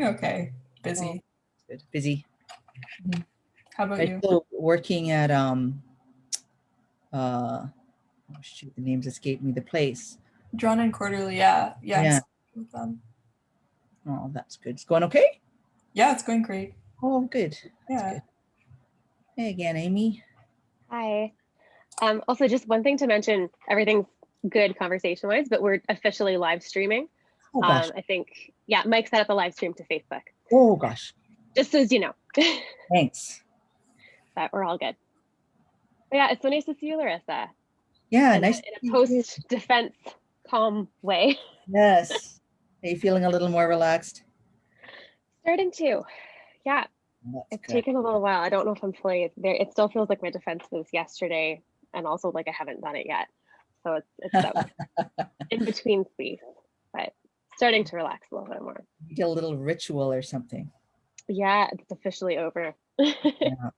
okay. Busy. Good. Busy. How about I'm you? still working at oh shoot, the names escaped me. The place. Drawn and Quarterly, yeah. Yeah. With them. Oh, that's good. It's going okay? Yeah, it's going great. Oh, good. That's Yeah. good. Hey again, Amy. Hi. Also, just one thing to mention, everything's good conversation-wise, but we're officially live streaming. Oh, gosh. I think, yeah, Mike set up a live stream to Facebook. Oh, gosh. Just as you know. Thanks. But we're all good. But yeah, it's so nice to see you, Larissa. Yeah, nice. In a post-defense calm way. Yes. Are you feeling a little more relaxed? Starting to. Yeah. It's taken a little while. I don't know if I'm fully there. It still feels like my defense was yesterday, and also like I haven't done it yet. So it's that in between space, but starting to relax a little bit more. You get a little ritual or something. Yeah, it's officially over. Yeah.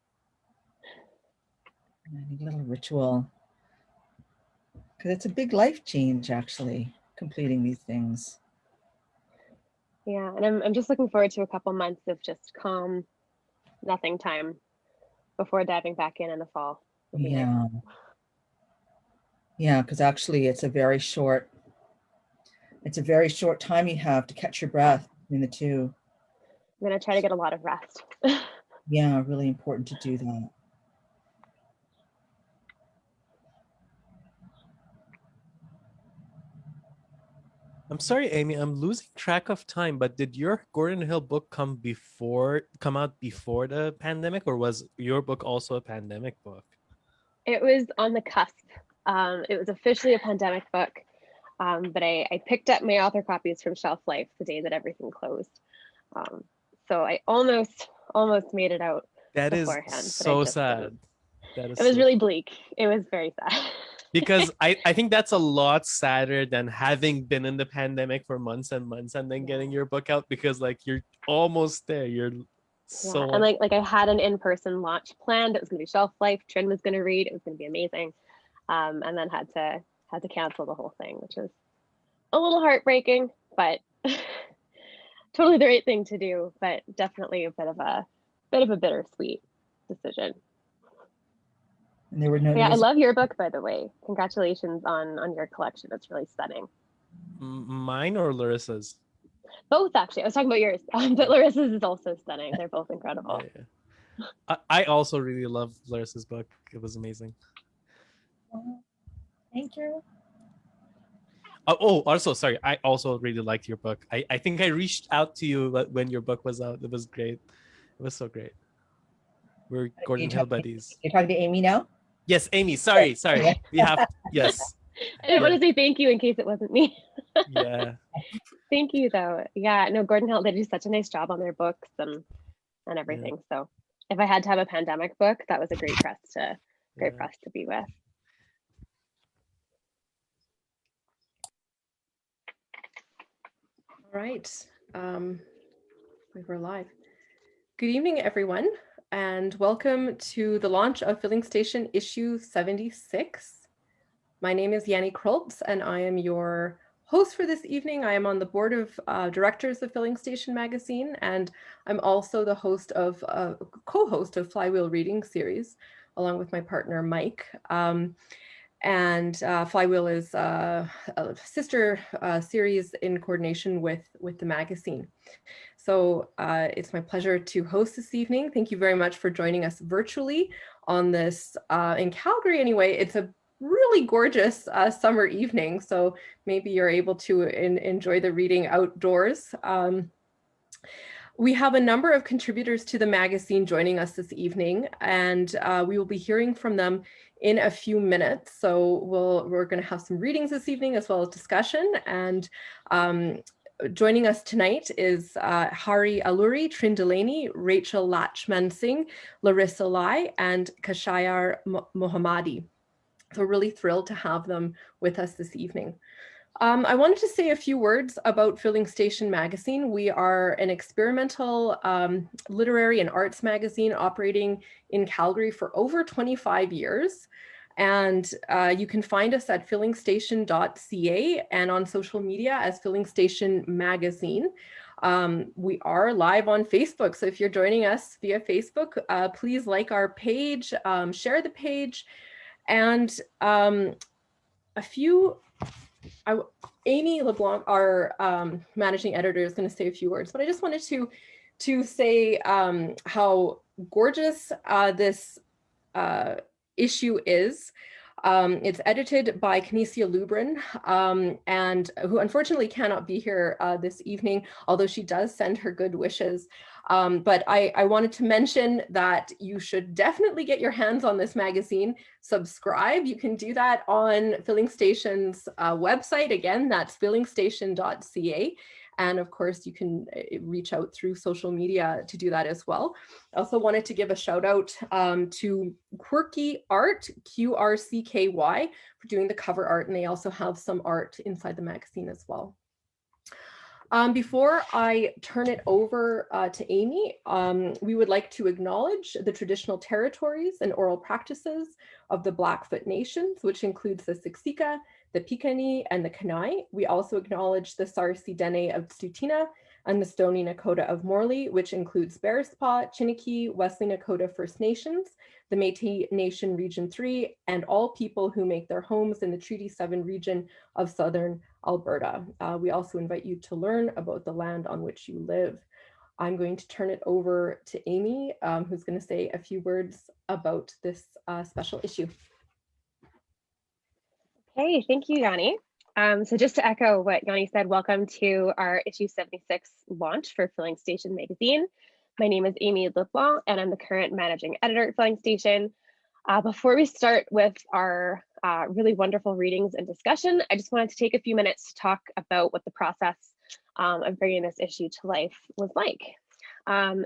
A little ritual. Because it's a big life change, actually, completing these things. Yeah, and I'm just looking forward to a couple months of just calm, nothing time before diving back in the fall. Yeah. Nice. Yeah, because actually it's a very short time you have to catch your breath between the two. I'm gonna try to get a lot of rest. Yeah, really important to do that. I'm sorry, Amy, I'm losing track of time, but did your Gordon Hill book come out before the pandemic, or was your book also a pandemic book? It was on the cusp. It was officially a pandemic book, but I picked up my author copies from Shelf Life the day that everything closed. So I almost made it out. That beforehand, is so sad. It was really bleak. It was very sad. Because I think that's a lot sadder than having been in the pandemic for months and months and then getting your book out, because like you're almost there. You're so and like I had an in-person launch planned. It was gonna be Shelf Life. Trynne was gonna read. It was gonna be amazing. And then had to cancel the whole thing, which was a little heartbreaking, but totally the right thing to do, but definitely a bit of a bittersweet decision. And there were no. Yeah, I love your book, by the way. Congratulations on your collection. It's really stunning. Mine or Larissa's? Both, actually. I was talking about yours, but Larissa's is also stunning. They're both incredible. Yeah. I also really love Larissa's book. It was amazing. Thank you. Oh, also, sorry. I also really liked your book. I think I reached out to you when your book was out. It was great. It was so great. We're Gordon Hill buddies. You're talking to Amy now? Yes, Amy. Sorry. We have, yes. I didn't want to say thank you in case it wasn't me. Yeah. Thank you, though. Yeah, no, Gordon Hill, they do such a nice job on their books and everything. Yeah. So if I had to have a pandemic book, that was a great press to be with. All right, we were live. Good evening, everyone, and welcome to the launch of Filling Station issue 76. My name is Yanni Kroltz, and I am your host for this evening. I am on the board of directors of Filling Station magazine, and I'm also the co-host of Flywheel Reading Series, along with my partner, Mike. And Flywheel is a sister series in coordination with the magazine. So it's my pleasure to host this evening. Thank you very much for joining us virtually on this, in Calgary anyway. It's a really gorgeous summer evening, so maybe you're able to enjoy the reading outdoors. We have a number of contributors to the magazine joining us this evening, and we will be hearing from them in a few minutes. So we're going to have some readings this evening as well as discussion. And joining us tonight is Hari Alluri, Trynne Delaney, Rachel Lachmansingh, Larissa Lai, and Khashayar Mohammadi. So we're really thrilled to have them with us this evening. I wanted to say a few words about Filling Station magazine. We are an experimental literary and arts magazine operating in Calgary for over 25 years. And you can find us at fillingstation.ca and on social media as Filling Station Magazine. We are live on Facebook. So if you're joining us via Facebook, please like our page, share the page, and Amy LeBlanc, our managing editor, is going to say a few words, but I just wanted to say how gorgeous this issue is. It's edited by Canisia Lubrin, and who unfortunately cannot be here this evening, although she does send her good wishes. But I wanted to mention that you should definitely get your hands on this magazine. Subscribe. You can do that on Filling Station's website. Again, that's fillingstation.ca. And of course, you can reach out through social media to do that as well. I also wanted to give a shout out to Quirky Art, QRCKY, for doing the cover art. And they also have some art inside the magazine as well. Before I turn it over to Amy, we would like to acknowledge the traditional territories and oral practices of the Blackfoot Nations, which includes the Siksika, the Piikani, and the Kainai. We also acknowledge the Sarsi Dene of Tsuut'ina and the Stoney Nakoda of Morley, which includes Bearspaw, Chiniki, Wesley Nakoda First Nations, the Métis Nation Region 3, and all people who make their homes in the Treaty 7 region of Southern Alberta. We also invite you to learn about the land on which you live. I'm going to turn it over to Amy, who's going to say a few words about this special issue. Hey, thank you, Yanni. So just to echo what Yanni said, welcome to our issue 76 launch for Filling Station magazine. My name is Amy LeBlanc, and I'm the current managing editor at Filling Station. Before we start with our really wonderful readings and discussion, I just wanted to take a few minutes to talk about what the process of bringing this issue to life was like.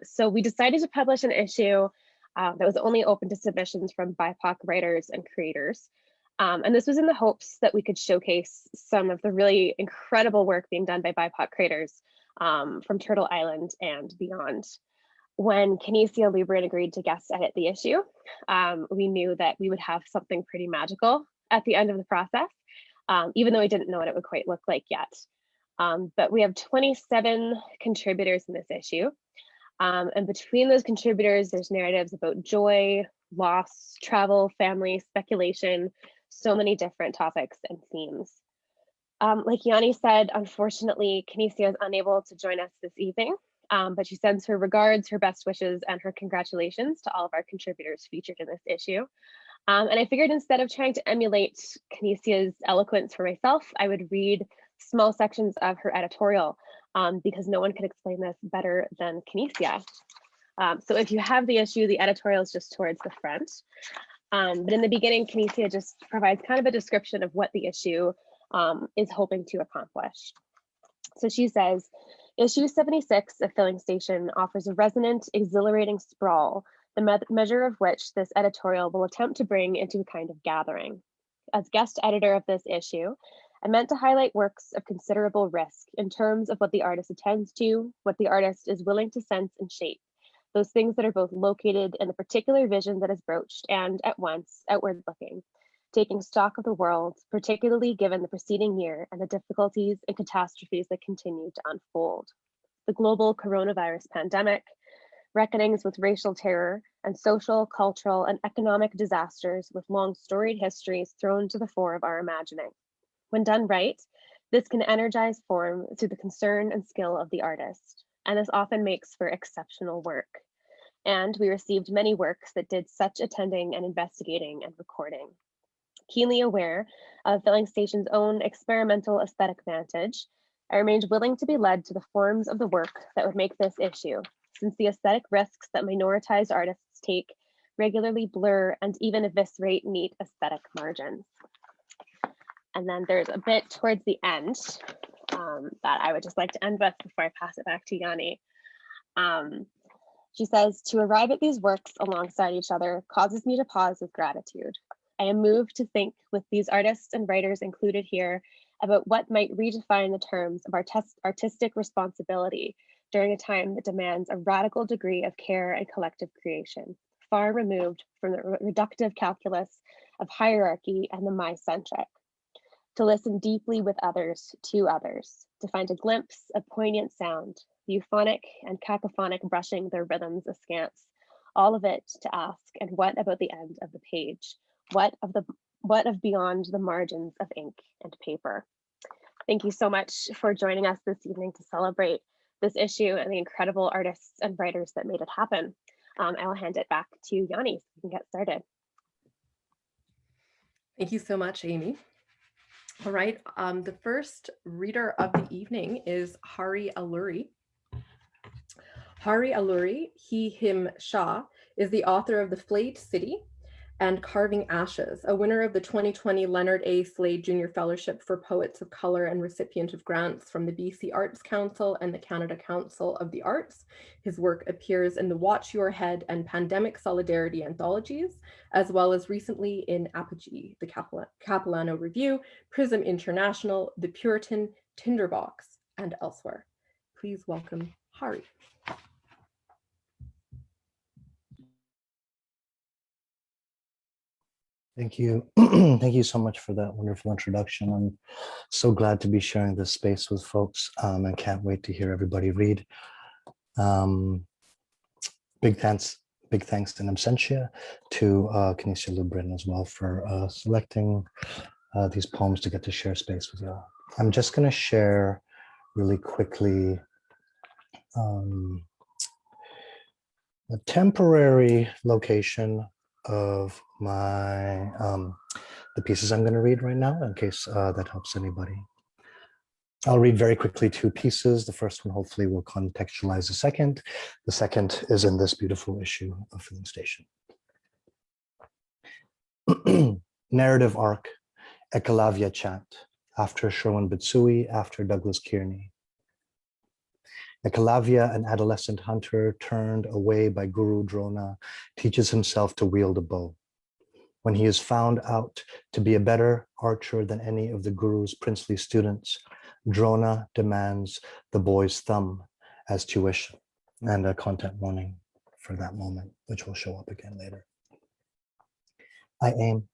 So we decided to publish an issue that was only open to submissions from BIPOC writers and creators. And this was in the hopes that we could showcase some of the really incredible work being done by BIPOC creators from Turtle Island and beyond. When Canisia Lubrin agreed to guest edit the issue, we knew that we would have something pretty magical at the end of the process, even though we didn't know what it would quite look like yet. But we have 27 contributors in this issue. And between those contributors, there's narratives about joy, loss, travel, family, speculation, so many different topics and themes. Like Yanni said, unfortunately, Canisia is unable to join us this evening, but she sends her regards, her best wishes, and her congratulations to all of our contributors featured in this issue. And I figured instead of trying to emulate Canisia's eloquence for myself, I would read small sections of her editorial because no one could explain this better than Canisia. So if you have the issue, the editorial is just towards the front. But in the beginning, Canisia just provides kind of a description of what the issue is hoping to accomplish. So she says, issue 76 of Filling Station offers a resonant, exhilarating sprawl, the measure of which this editorial will attempt to bring into a kind of gathering. As guest editor of this issue, I meant to highlight works of considerable risk in terms of what the artist attends to, what the artist is willing to sense and shape, those things that are both located in the particular vision that is broached and at once outward looking, taking stock of the world, particularly given the preceding year and the difficulties and catastrophes that continue to unfold. The global coronavirus pandemic, reckonings with racial terror, and social, cultural, and economic disasters with long storied histories thrown to the fore of our imagining. When done right, this can energize form through the concern and skill of the artist, and this often makes for exceptional work. And we received many works that did such attending and investigating and recording. Keenly aware of Filling Station's own experimental aesthetic vantage, I remained willing to be led to the forms of the work that would make this issue, since the aesthetic risks that minoritized artists take regularly blur and even eviscerate neat aesthetic margins. And then there's a bit towards the end that I would just like to end with before I pass it back to Yanni. She says, to arrive at these works alongside each other causes me to pause with gratitude. I am moved to think with these artists and writers included here about what might redefine the terms of artistic responsibility during a time that demands a radical degree of care and collective creation, far removed from the reductive calculus of hierarchy and the my-centric. To listen deeply with others, to others, to find a glimpse of poignant sound, euphonic and cacophonic brushing their rhythms askance, all of it to ask, and what about the end of the page? What of beyond the margins of ink and paper? Thank you so much for joining us this evening to celebrate this issue and the incredible artists and writers that made it happen. I'll hand it back to Yanni so we can get started. Thank you so much, Amy. All right, the first reader of the evening is Hari Alluri. Hari Alluri, he, him, Shah, is the author of The Flayed City and Carving Ashes, a winner of the 2020 Leonard A. Slade Jr. Fellowship for Poets of Color and recipient of grants from the BC Arts Council and the Canada Council of the Arts. His work appears in the Watch Your Head and Pandemic Solidarity anthologies, as well as recently in Apogee, the Capilano Review, Prism International, The Puritan, Tinderbox, and elsewhere. Please welcome Hari. Thank you. Thank you so much for that wonderful introduction. I'm so glad to be sharing this space with folks and can't wait to hear everybody read. Big thanks in absentia to Canisia Lubrin as well for selecting these poems to get to share space with you. I'm just going to share really quickly a temporary location of my the pieces I'm going to read right now, in case that helps anybody. I'll read very quickly two pieces. The first one hopefully will contextualize the second. The second is in this beautiful issue of Filling Station. Narrative arc, Ekalavya chant, after Sherwin Bitsui, after Douglas Kearney. Ekalavya, an adolescent hunter turned away by Guru Drona, teaches himself to wield a bow. When he is found out to be a better archer than any of the Guru's princely students, Drona demands the boy's thumb as tuition, and a content warning for that moment, which will show up again later. I aim,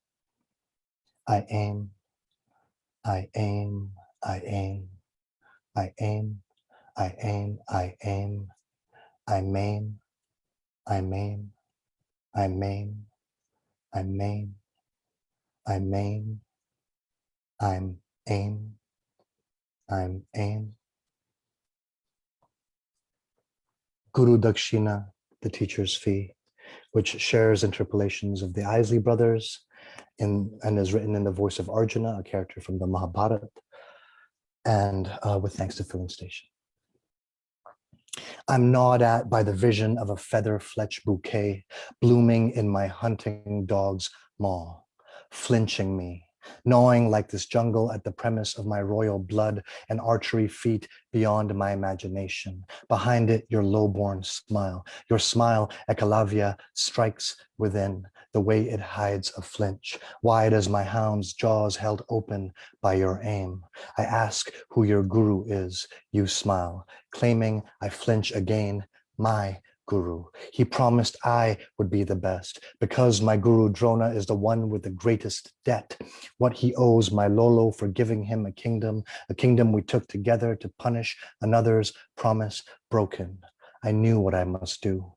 I aim, I aim, I aim, I aim, I aim, I aim, I maim, I maim, I maim, I maim, I maim, I'm aim, I'm aim. Guru Dakshina, the teacher's fee, which shares interpolations of the Isley brothers and is written in the voice of Arjuna, a character from the Mahabharata, and with thanks to Filling Station. I'm gnawed at by the vision of a feather-fletched bouquet blooming in my hunting dog's maw, flinching me, gnawing like this jungle at the premise of my royal blood and archery feat beyond my imagination. Behind it, your low-born smile. Your smile, Ekalavya, strikes within, the way it hides a flinch, wide as my hound's jaws held open by your aim. I ask who your guru is. You smile, claiming I flinch again, my Guru. He promised I would be the best because my Guru Drona is the one with the greatest debt. What he owes my Lolo for giving him a kingdom we took together to punish another's promise broken. I knew what I must do.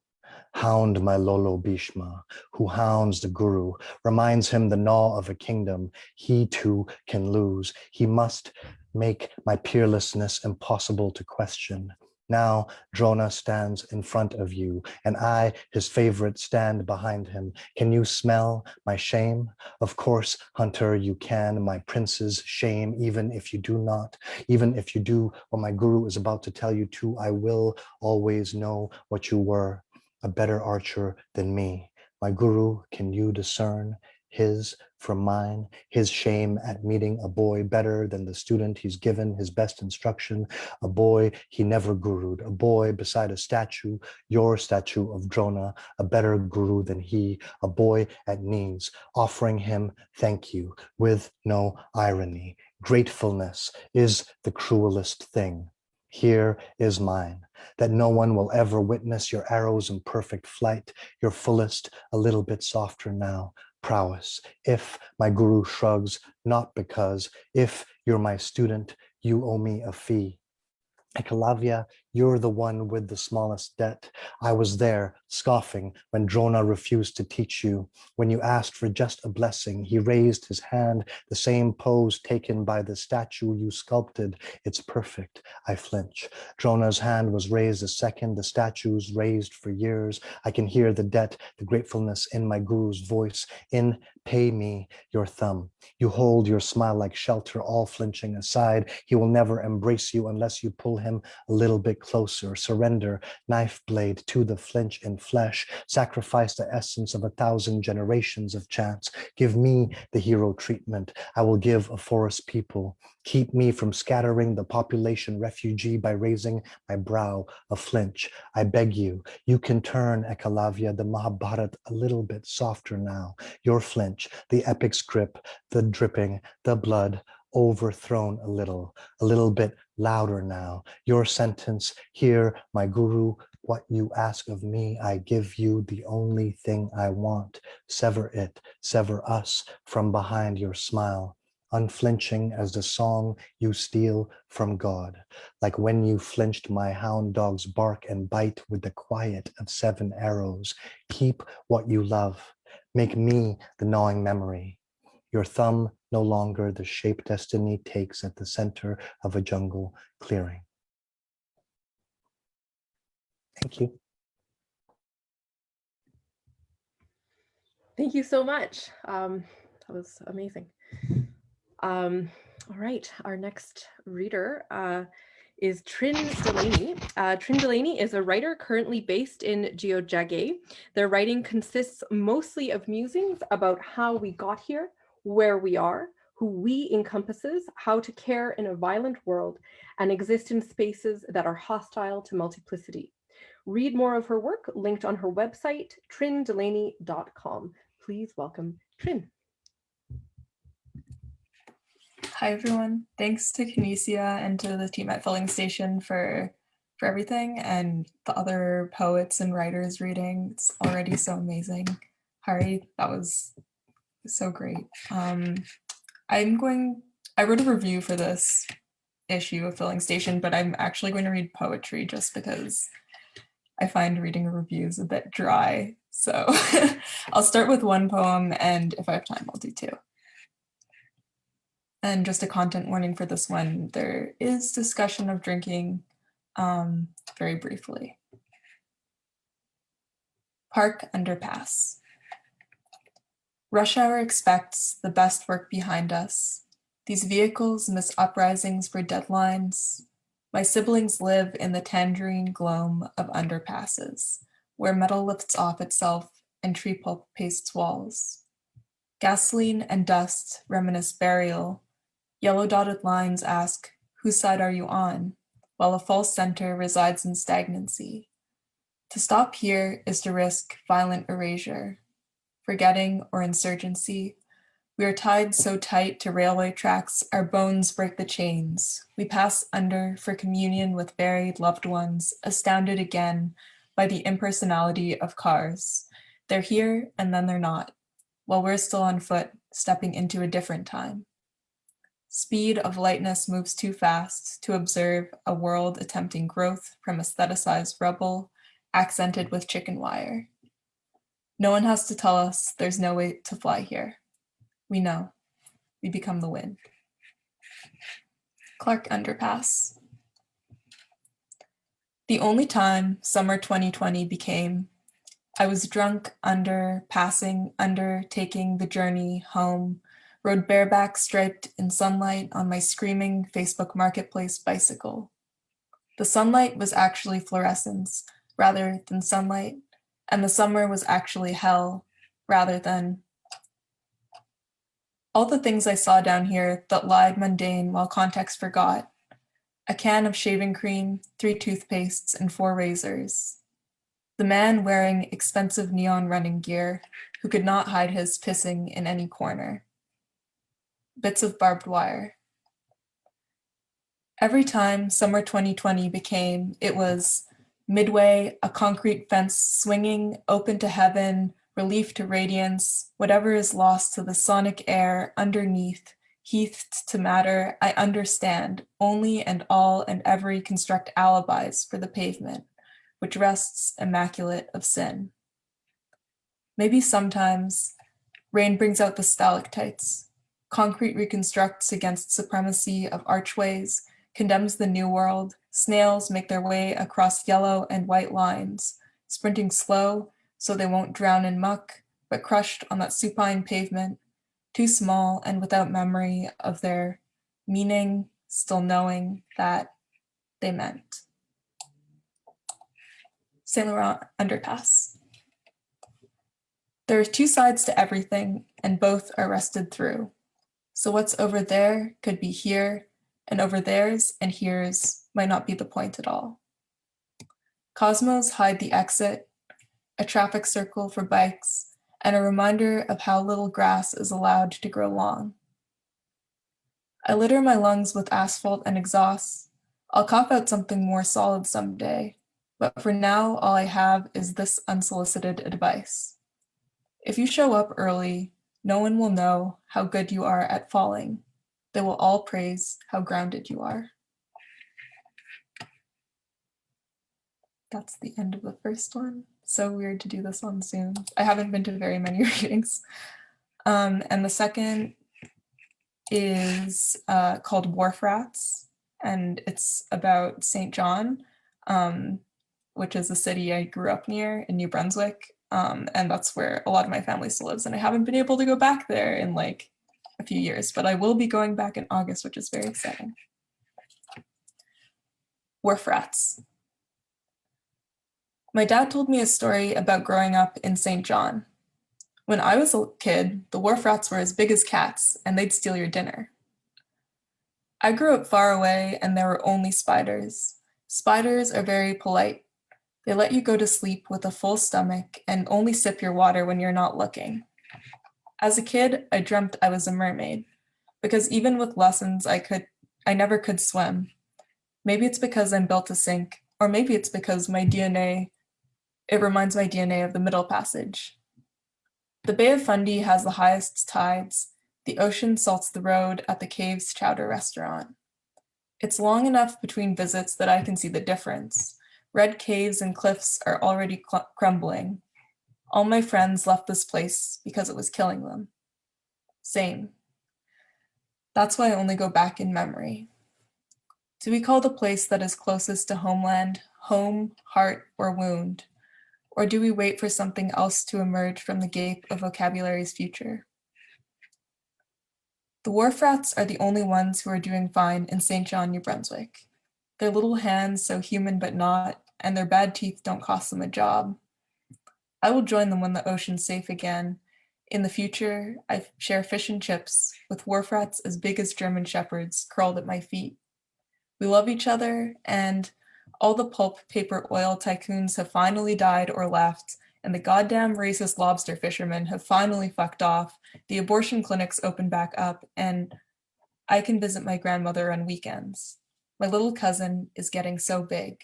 Hound my Lolo Bhishma, who hounds the Guru, reminds him the gnaw of a kingdom he too can lose. He must make my peerlessness impossible to question. Now Drona stands in front of you, and I, his favorite, stand behind him. Can you smell my shame? Of course, Hunter, you can, my prince's shame, even if you do not. Even if you do what my Guru is about to tell you to, I will always know what you were, a better archer than me. My Guru, can you discern his from mine, his shame at meeting a boy better than the student he's given his best instruction, a boy he never gurued, a boy beside a statue, your statue of Drona, a better guru than he, a boy at knees, offering him thank you with no irony. Gratefulness is the cruelest thing. Here is mine, that no one will ever witness your arrows in perfect flight, your fullest, a little bit softer now, prowess. If my Guru shrugs, not because, if you're my student, you owe me a fee. Ekalavya, You're the one with the smallest debt. I was there, scoffing, when Drona refused to teach you. When you asked for just a blessing, he raised his hand, the same pose taken by the statue you sculpted. It's perfect. I flinch. Drona's hand was raised a second, the statue's raised for years. I can hear the debt, the gratefulness in my guru's voice. In pay me your thumb. You hold your smile like shelter, all flinching aside. He will never embrace you unless you pull him a little bit closer. Surrender, knife blade to the flinch in flesh. Sacrifice the essence of 1,000 generations of chance. Give me the hero treatment. I will give a forest people. Keep me from scattering the population refugee by raising my brow a flinch. I beg you, you can turn Ekalavya, the Mahabharat, a little bit softer now. Your flinch, the epic's grip, the dripping, the blood, overthrown a little bit louder now. Your sentence, here, my guru, what you ask of me, I give you the only thing I want. Sever it, sever us from behind your smile, unflinching as the song you steal from God. Like when you flinched my hound dog's bark and bite with the quiet of 7 arrows. Keep what you love. Make me the gnawing memory. Your thumb no longer the shape destiny takes at the center of a jungle clearing. Thank you. Thank you so much. That was amazing. All right, our next reader is Trynne Delaney. Trynne Delaney is a writer currently based in Geojagé. Their writing consists mostly of musings about how we got here, where we are, who we encompasses, how to care in a violent world, and exist in spaces that are hostile to multiplicity. Read more of her work linked on her website, trynnedelaney.com. Please welcome Trynne. Hi, everyone. Thanks to Canisia and to the team at Filling Station for everything, and the other poets and writers reading. It's already so amazing. Hari, that was so great. I wrote a review for this issue of Filling Station, but I'm actually going to read poetry just because I find reading reviews a bit dry. So I'll start with one poem, and if I have time, I'll do 2. And just a content warning for this one, there is discussion of drinking very briefly. Park Underpass. Rush hour expects the best work behind us. These vehicles miss uprisings for deadlines. My siblings live in the tangerine gloam of underpasses, where metal lifts off itself and tree pulp pastes walls. Gasoline and dust reminisce burial. Yellow dotted lines ask, whose side are you on? While a false center resides in stagnancy. To stop here is to risk violent erasure, forgetting or insurgency. We are tied so tight to railway tracks, our bones break the chains. We pass under for communion with buried loved ones, astounded again by the impersonality of cars. They're here and then they're not, while we're still on foot, stepping into a different time. Speed of lightness moves too fast to observe a world attempting growth from aestheticized rubble, accented with chicken wire. No one has to tell us there's no way to fly here. We know. We become the wind. Clark Underpass. The only time summer 2020 became, I was drunk under, passing, under, taking the journey home, rode bareback striped in sunlight on my screaming Facebook Marketplace bicycle. The sunlight was actually fluorescence rather than sunlight, and the summer was actually hell rather than all the things I saw down here that lied mundane while context forgot. A can of shaving cream, 3 toothpastes, and 4 razors. The man wearing expensive neon running gear who could not hide his pissing in any corner. Bits of barbed wire. Every time summer 2020 became, it was midway, a concrete fence swinging, open to heaven, relief to radiance, whatever is lost to the sonic air underneath, heathed to matter, I understand, only and all and every construct alibis for the pavement, which rests immaculate of sin. Maybe sometimes rain brings out the stalactites, concrete reconstructs against supremacy of archways, condemns the new world, snails make their way across yellow and white lines, sprinting slow so they won't drown in muck, but crushed on that supine pavement, too small and without memory of their meaning, still knowing that they meant. Saint Laurent Underpass. There are two sides to everything, and both are wrested through. So what's over there could be here, and over theirs and here's might not be the point at all. Cosmos hide the exit, a traffic circle for bikes, and a reminder of how little grass is allowed to grow long. I litter my lungs with asphalt and exhaust. I'll cop out something more solid someday, but for now, all I have is this unsolicited advice. If you show up early, no one will know how good you are at falling. They will all praise how grounded you are. That's the end of the first one. So weird to do this on Zoom. I haven't been to very many readings. And the second is called Wharf Rats, and it's about St. John, which is a city I grew up near in New Brunswick. And that's where a lot of my family still lives. And I haven't been able to go back there in like a few years, but I will be going back in August, which is very exciting. Wharf Rats. My dad told me a story about growing up in St. John. When I was a kid, the wharf rats were as big as cats, and they'd steal your dinner. I grew up far away, and there were only spiders. Spiders are very polite. They let you go to sleep with a full stomach and only sip your water when you're not looking. As a kid, I dreamt I was a mermaid, because even with lessons, I never could swim. Maybe it's because I'm built to sink, or maybe it's because it reminds my DNA of the Middle Passage. The Bay of Fundy has the highest tides. The ocean salts the road at the Caves Chowder restaurant. It's long enough between visits that I can see the difference. Red caves and cliffs are already crumbling. All my friends left this place because it was killing them. Same. That's why I only go back in memory. Do we call the place that is closest to homeland home, heart, or wound? Or do we wait for something else to emerge from the gape of vocabulary's future? The wharf rats are the only ones who are doing fine in St. John, New Brunswick. Their little hands so human but not, and their bad teeth don't cost them a job. I will join them when the ocean's safe again. In the future, I share fish and chips with wharf rats as big as German shepherds curled at my feet. We love each other, and all the pulp, paper, oil tycoons have finally died or left, and the goddamn racist lobster fishermen have finally fucked off. The abortion clinics open back up, and I can visit my grandmother on weekends. My little cousin is getting so big.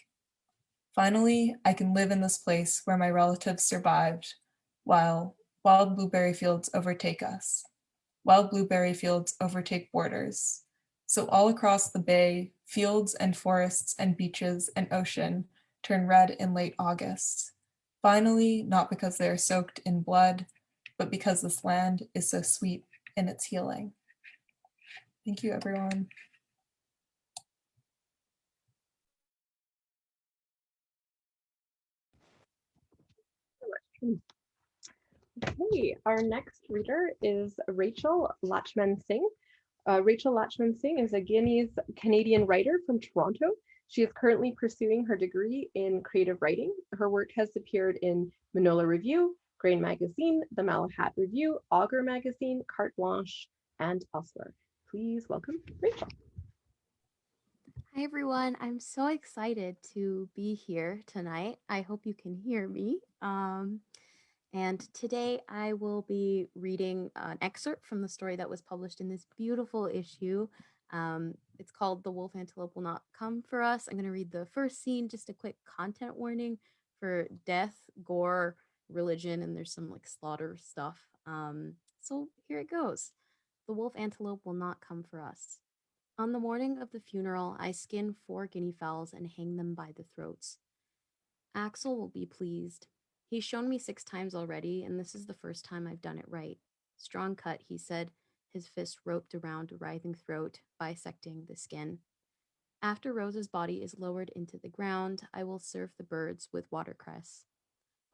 Finally, I can live in this place where my relatives survived, while wild blueberry fields overtake us. Wild blueberry fields overtake borders. So all across the bay, fields and forests and beaches and ocean turn red in late August. Finally, not because they are soaked in blood, but because this land is so sweet in its healing. Thank you, everyone. Okay, our next reader is Rachel Lachmansingh. Rachel Lachmansingh is a Guyanese-Canadian writer from Toronto. She is currently pursuing her degree in creative writing. Her work has appeared in Manola Review, Grain Magazine, the Malahat Review, Augur Magazine, Carte Blanche, and elsewhere. Please welcome Rachel. Hi, everyone. I'm so excited to be here tonight. I hope you can hear me. And today I will be reading an excerpt from the story that was published in this beautiful issue. It's called The Wolf Antelope Will Not Come For Us. I'm going to read the first scene, just a quick content warning for death, gore, religion, and there's some like slaughter stuff. So here it goes. The wolf antelope will not come for us. On the morning of the funeral, I skin 4 guinea fowls and hang them by the throats. Axel will be pleased. He's shown me 6 times already, and this is the first time I've done it right. Strong cut, he said, his fist roped around a writhing throat, bisecting the skin. After Rosa's body is lowered into the ground, I will serve the birds with watercress.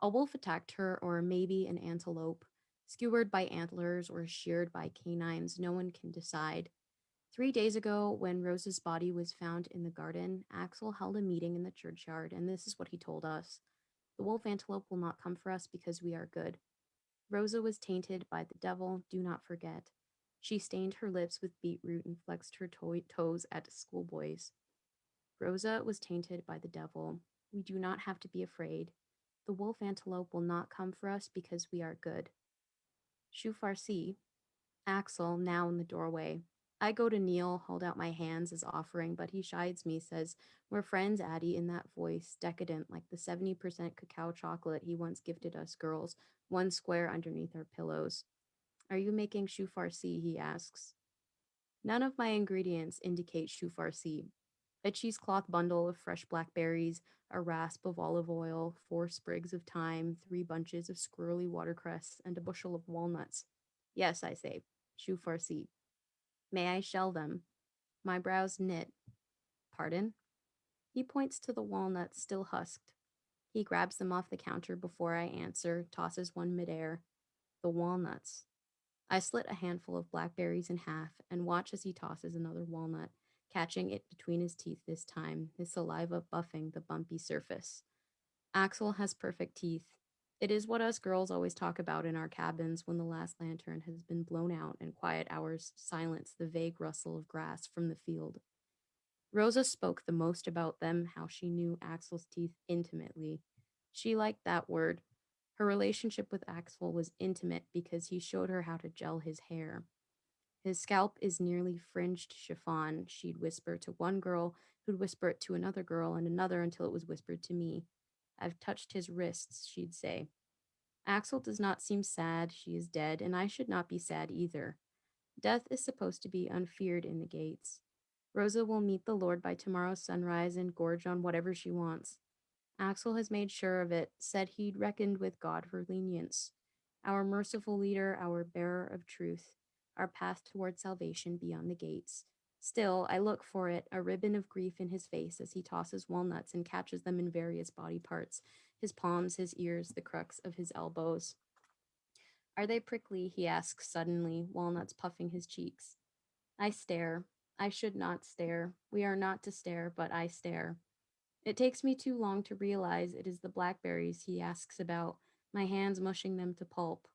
A wolf attacked her, or maybe an antelope. Skewered by antlers or sheared by canines, no one can decide. 3 days ago, when Rosa's body was found in the garden, Axel held a meeting in the churchyard, and this is what he told us. The wolf antelope will not come for us because we are good. Rosa was tainted by the devil, do not forget. She stained her lips with beetroot and flexed her toes at schoolboys. Rosa was tainted by the devil. We do not have to be afraid. The wolf antelope will not come for us because we are good. Shu Farsi, Axel, now in the doorway. I go to kneel, hold out my hands as offering, but he shides me, says, "We're friends, Addie," in that voice, decadent like the 70% cacao chocolate he once gifted us girls, 1 square underneath our pillows. "Are you making Shu Farsi?" he asks. None of my ingredients indicate Shu Farsi. A cheesecloth bundle of fresh blackberries, a rasp of olive oil, 4 sprigs of thyme, 3 bunches of squirrely watercress, and a bushel of walnuts. Yes, I say, Shu Farsi. May I shell them? My brows knit. Pardon? He points to the walnuts still husked. He grabs them off the counter before I answer, tosses one midair. The walnuts. I slit a handful of blackberries in half and watch as he tosses another walnut, catching it between his teeth this time, his saliva buffing the bumpy surface. Axel has perfect teeth. It is what us girls always talk about in our cabins when the last lantern has been blown out and quiet hours silence the vague rustle of grass from the field. Rosa spoke the most about them, how she knew Axel's teeth intimately. She liked that word. Her relationship with Axel was intimate because he showed her how to gel his hair. His scalp is nearly fringed chiffon, she'd whisper to one girl, who'd whisper it to another girl and another until it was whispered to me. I've touched his wrists, she'd say. Axel does not seem sad, she is dead, and I should not be sad either. Death is supposed to be unfeared in the gates. Rosa will meet the Lord by tomorrow's sunrise and gorge on whatever she wants. Axel has made sure of it, said he'd reckoned with God for lenience. Our merciful leader, our bearer of truth, our path toward salvation beyond the gates. Still, I look for it, a ribbon of grief in his face as he tosses walnuts and catches them in various body parts, his palms, his ears, the crux of his elbows. Are they prickly? He asks suddenly, walnuts puffing his cheeks. I stare. I should not stare. We are not to stare, but I stare. It takes me too long to realize it is the blackberries he asks about, my hands mushing them to pulp.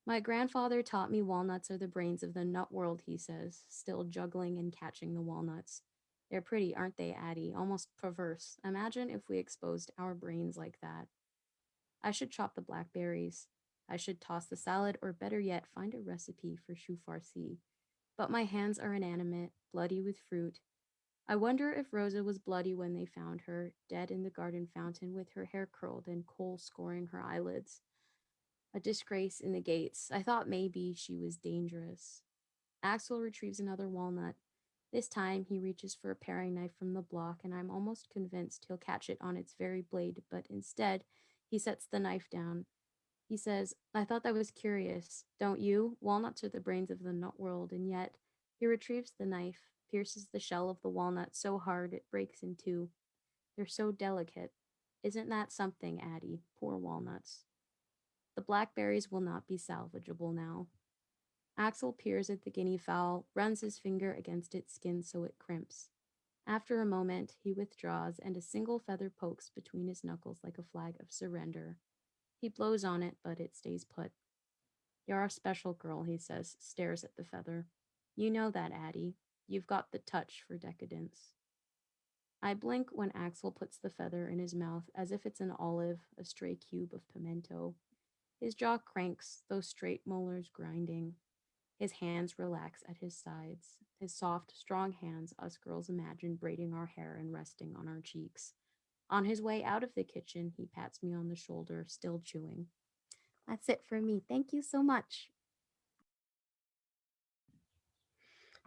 My grandfather taught me walnuts are the brains of the nut world, he says, still juggling and catching the walnuts. They're pretty, aren't they, Addie? Almost perverse. Imagine if we exposed our brains like that. I should chop the blackberries. I should toss the salad, or better yet, find a recipe for Shu Farsi. But my hands are inanimate, bloody with fruit. I wonder if Rosa was bloody when they found her, dead in the garden fountain with her hair curled and coal scoring her eyelids. A disgrace in the gates. I thought maybe she was dangerous. Axel retrieves another walnut. This time he reaches for a paring knife from the block, and I'm almost convinced he'll catch it on its very blade, but instead he sets the knife down. He says, I thought that was curious. Don't you? Walnuts are the brains of the nut world, and yet he retrieves the knife, pierces the shell of the walnut so hard it breaks in two. They're so delicate. Isn't that something, Addie? Poor walnuts. The blackberries will not be salvageable now. Axel peers at the guinea fowl, runs his finger against its skin so it crimps. After a moment, he withdraws, and a single feather pokes between his knuckles like a flag of surrender. He blows on it, but it stays put. You're a special girl, he says, stares at the feather. You know that, Addie. You've got the touch for decadence. I blink when Axel puts the feather in his mouth as if it's an olive, a stray cube of pimento. His jaw cranks, those straight molars grinding. His hands relax at his sides, his soft, strong hands us girls imagine braiding our hair and resting on our cheeks. On his way out of the kitchen, he pats me on the shoulder, still chewing. That's it for me. Thank you so much.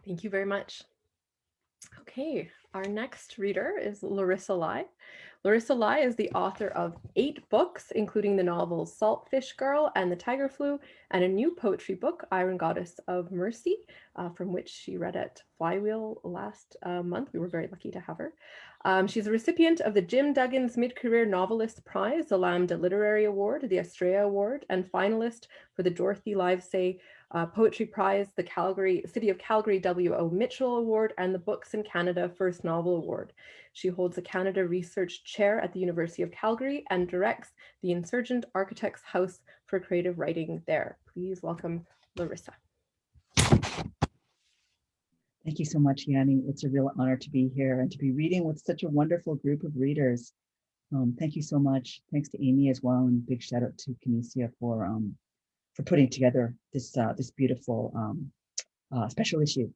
Thank you very much. Okay, our next reader is Larissa Lai. Larissa Lai is the author of 8 books, including the novels Saltfish Girl and The Tiger Flu, and a new poetry book, Iron Goddess of Mercy, from which she read at Flywheel last month. We were very lucky to have her. She's a recipient of the Jim Duggins Mid-Career Novelist Prize, the Lambda Literary Award, the Estrella Award, and finalist for the Dorothy Livesay Poetry Prize, the City of Calgary W.O. Mitchell Award, and the Books in Canada First Novel Award. She holds a Canada Research Chair at the University of Calgary and directs the Insurgent Architects House for Creative Writing there. Please welcome Larissa. Thank you so much, Yanni. It's a real honor to be here and to be reading with such a wonderful group of readers. Thank you so much. Thanks to Amy as well, and big shout out to Canisia for putting together this beautiful special issue.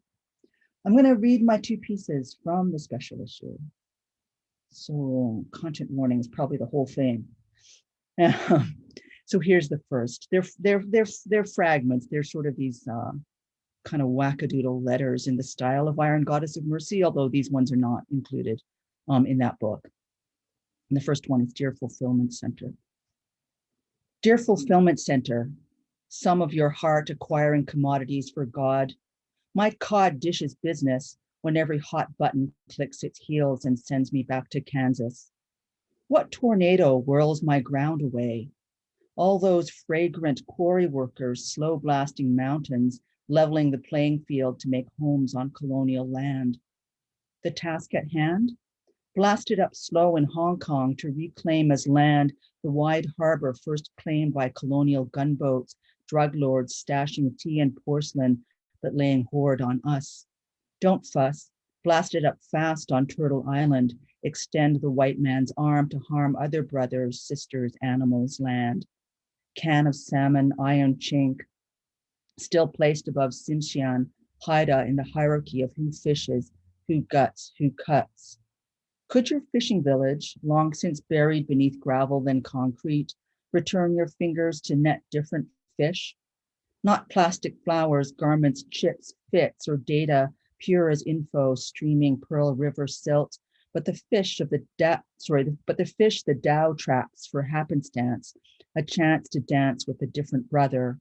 I'm going to read my 2 pieces from the special issue. So content warning is probably the whole thing. So here's the first. They're fragments. They're sort of these kind of wackadoodle letters in the style of Iron Goddess of Mercy, although these ones are not included in that book. And the first one is Dear Fulfillment Center. Dear Fulfillment Center, some of your heart acquiring commodities for God. My cod dishes business when every hot button clicks its heels and sends me back to Kansas. What tornado whirls my ground away? All those fragrant quarry workers slow blasting mountains, leveling the playing field to make homes on colonial land. The task at hand? Blasted up slow in Hong Kong to reclaim as land the wide harbor first claimed by colonial gunboats, drug lords stashing tea and porcelain, but laying hoard on us. Don't fuss, blast it up fast on Turtle Island, extend the white man's arm to harm other brothers, sisters, animals, land. Can of salmon, iron chink, still placed above Sinxian, Haida in the hierarchy of who fishes, who guts, who cuts. Could your fishing village, long since buried beneath gravel then concrete, return your fingers to net different fish? Not plastic flowers, garments, chips, fits, or data, pure as info, streaming Pearl River silt, but the fish of the Dow traps for happenstance, a chance to dance with a different brother.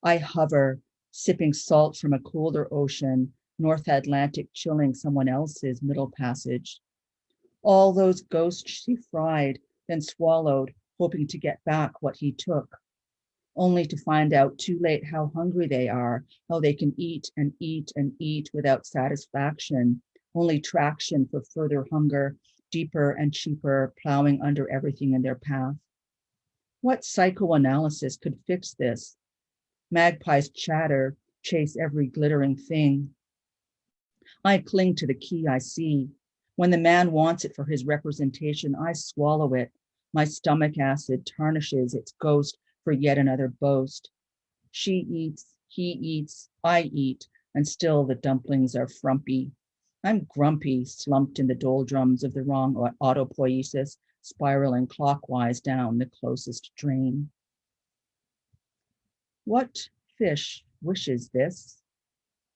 I hover, sipping salt from a colder ocean, North Atlantic chilling someone else's middle passage. All those ghosts she fried, then swallowed, hoping to get back what he took, only to find out too late how hungry they are, how they can eat and eat and eat without satisfaction, only traction for further hunger, deeper and cheaper, plowing under everything in their path. What psychoanalysis could fix this? Magpies chatter, chase every glittering thing. I cling to the key I see. When the man wants it for his representation, I swallow it. My stomach acid tarnishes its ghost for yet another boast. She eats, he eats, I eat, and still the dumplings are frumpy. I'm grumpy, slumped in the doldrums of the wrong autopoiesis, spiraling clockwise down the closest drain. What fish wishes this?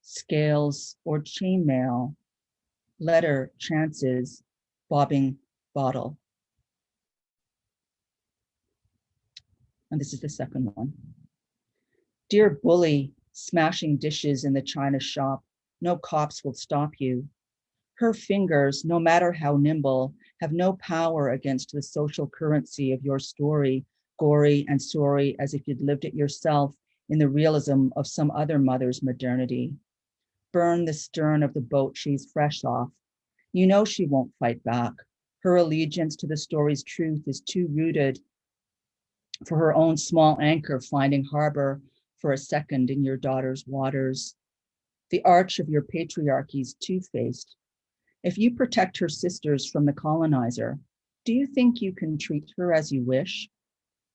Scales or chainmail? Letter, chances, bobbing, bottle. And this is the second one. Dear bully, smashing dishes in the china shop, no cops will stop you. Her fingers, no matter how nimble, have no power against the social currency of your story, gory and sorry as if you'd lived it yourself in the realism of some other mother's modernity. Burn the stern of the boat she's fresh off. You know she won't fight back. Her allegiance to the story's truth is too rooted for her own small anchor finding harbor for a second in your daughter's waters. The arch of your patriarchy's two-faced. If you protect her sisters from the colonizer, do you think you can treat her as you wish?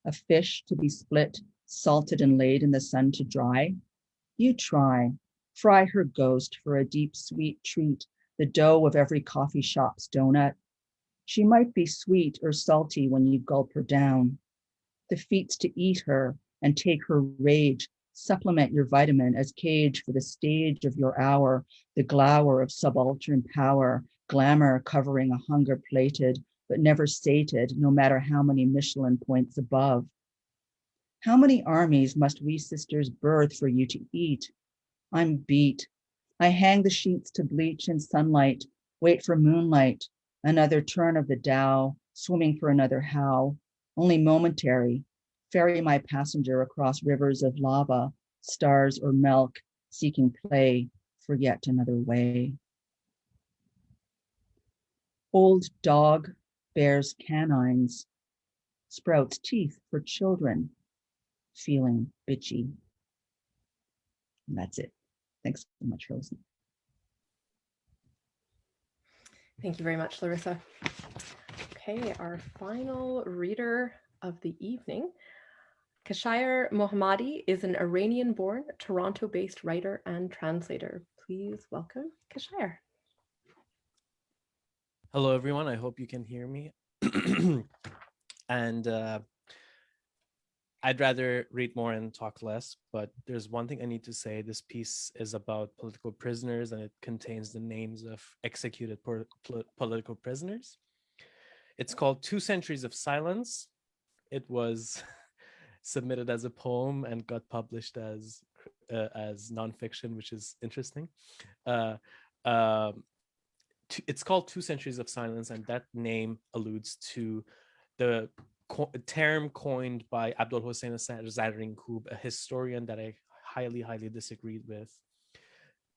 A fish to be split, salted and laid in the sun to dry? You try. Fry her ghost for a deep, sweet treat, the dough of every coffee shop's donut. She might be sweet or salty when you gulp her down. The feats to eat her and take her rage, Supplement your vitamin as cage for the stage of your hour, the glower of subaltern power, glamour covering a hunger plated, but never sated, no matter how many Michelin points above. How many armies must we sisters birth for you to eat? I'm beat. I hang the sheets to bleach in sunlight, wait for moonlight, another turn of the Dow, swimming for another how, only momentary, ferry my passenger across rivers of lava, stars or milk, seeking play for yet another way. Old dog bears canines, sprouts teeth for children, feeling bitchy. And that's it. Thanks so much for listening. Thank you very much, Larissa. Okay, our final reader of the evening. Khashayar Mohammadi is an Iranian-born, Toronto-based writer and translator. Please welcome Khashayar. Hello, everyone. I hope you can hear me. And I'd rather read more and talk less, but there's one thing I need to say. This piece is about political prisoners, and it contains the names of executed political prisoners. It's called 2 Centuries of Silence. It was submitted as a poem and got published as nonfiction, which is interesting. It's called 2 Centuries of Silence, and that name alludes to the term coined by Abdul Hossein Zarrinkoub, a historian that I highly disagreed with.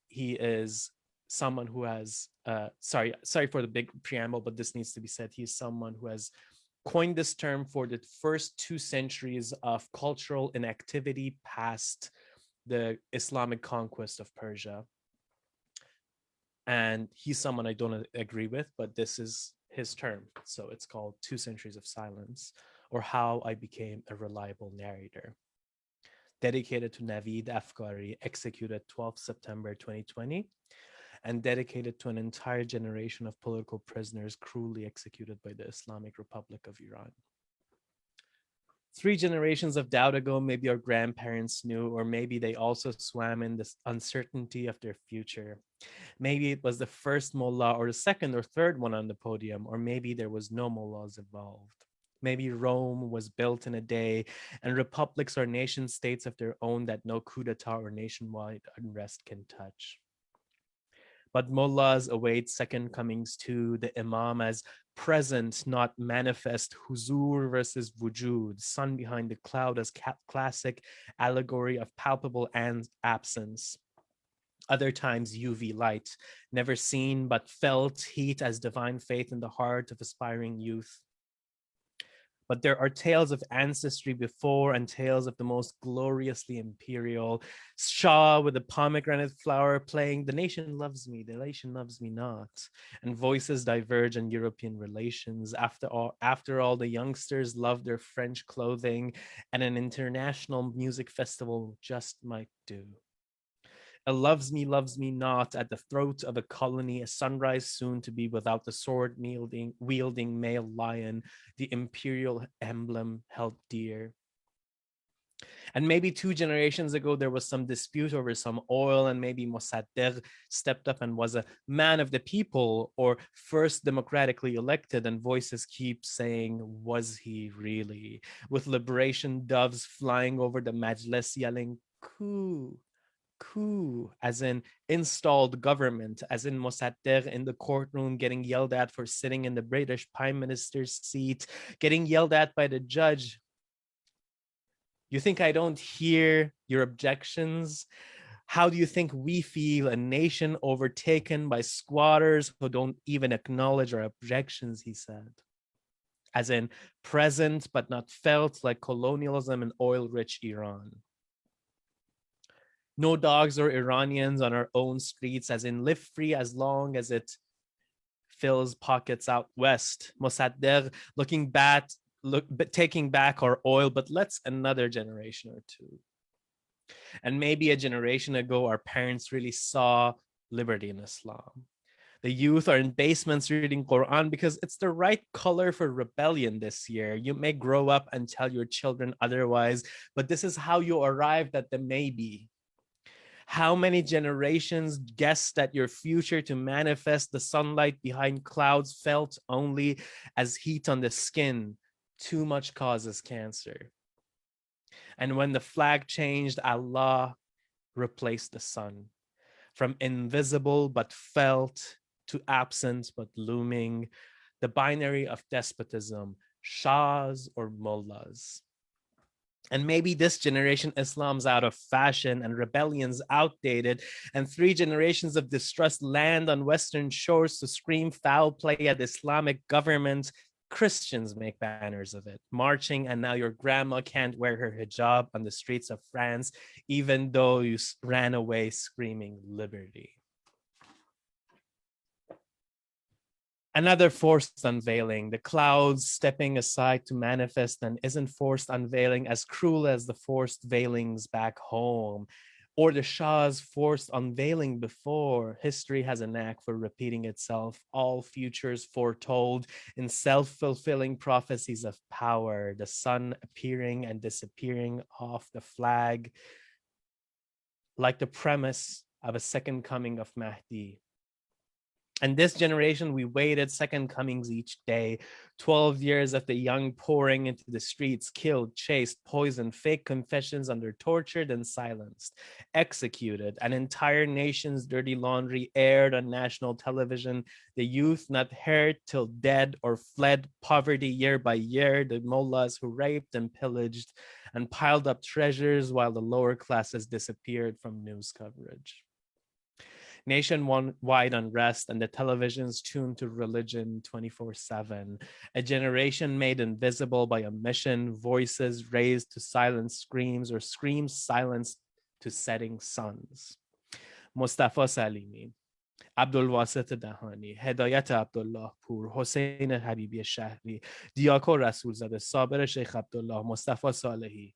He is someone who has, sorry for the big preamble, but this needs to be said. He's someone who has coined this term for the first 2 centuries of cultural inactivity past the Islamic conquest of Persia. And he's someone I don't agree with, but this is his term. So it's called 2 Centuries of Silence, or How I Became a Reliable Narrator. Dedicated to Naveed Afkari, executed 12 September 2020, and dedicated to an entire generation of political prisoners cruelly executed by the Islamic Republic of Iran. 3 generations of doubt ago, maybe our grandparents knew, or maybe they also swam in this uncertainty of their future. Maybe it was the first mullah or the second or third one on the podium, or maybe there was no mullahs involved. Maybe Rome was built in a day, and republics or nation states of their own that no coup d'etat or nationwide unrest can touch. But mullahs await second comings too, the imam as present, not manifest, huzur versus wujud, sun behind the cloud as classic allegory of palpable absence. Other times UV light, never seen but felt, heat as divine faith in the heart of aspiring youth. But there are tales of ancestry before and tales of the most gloriously imperial. Shah with a pomegranate flower playing, the nation loves me, the nation loves me not. And voices diverge on European relations. After all, the youngsters love their French clothing, and an international music festival just might do. A loves me not at the throat of a colony, a sunrise soon to be without the sword wielding male lion, the imperial emblem held dear. And maybe 2 generations ago, there was some dispute over some oil, and maybe Mossadegh stepped up and was a man of the people, or first democratically elected, and voices keep saying, was he really? With liberation doves flying over the Majlis yelling, coup. Coup, as in installed government, as in Mossadegh in the courtroom getting yelled at for sitting in the British Prime Minister's seat, getting yelled at by the judge. You think I don't hear your objections? How do you think we feel, a nation overtaken by squatters who don't even acknowledge our objections, he said. As in present but not felt, like colonialism in oil-rich Iran. No dogs or Iranians on our own streets, as in live free as long as it fills pockets out west. Mossadegh taking back our oil, but let's another generation or 2. And maybe a generation ago, our parents really saw liberty in Islam. The youth are in basements reading Quran because it's the right color for rebellion this year. You may grow up and tell your children otherwise, but this is how you arrived at the maybe. How many generations guessed that your future to manifest the sunlight behind clouds felt only as heat on the skin? Too much causes cancer. And when the flag changed, Allah replaced the sun. From invisible but felt to absent but looming, the binary of despotism, shahs or mullahs. And maybe this generation, Islam's out of fashion and rebellion's outdated, and 3 generations of distrust land on Western shores to scream foul play at Islamic government. Christians make banners of it, marching, and now your grandma can't wear her hijab on the streets of France, even though you ran away screaming liberty. Another forced unveiling, the clouds stepping aside to manifest an isn't forced unveiling as cruel as the forced veilings back home, or the Shah's forced unveiling before. History has a knack for repeating itself, all futures foretold in self-fulfilling prophecies of power, the sun appearing and disappearing off the flag, like the premise of a second coming of Mahdi. And this generation, we waited second comings each day, 12 years of the young pouring into the streets, killed, chased, poisoned, fake confessions under tortured and silenced, executed, an entire nation's dirty laundry aired on national television, the youth not heard till dead or fled poverty year by year, the mullahs who raped and pillaged and piled up treasures while the lower classes disappeared from news coverage. Nationwide unrest and the televisions tuned to religion 24/7. A generation made invisible by omission, voices raised to silence screams or screams silenced to setting suns. Mustafa Salimi, Abdulwasit Dahani, Hedayat Abdullah Pur, Hossein Habibi Shahri, Diako Rasulzade, Saber Sheikh Abdullah, Mustafa Salehi,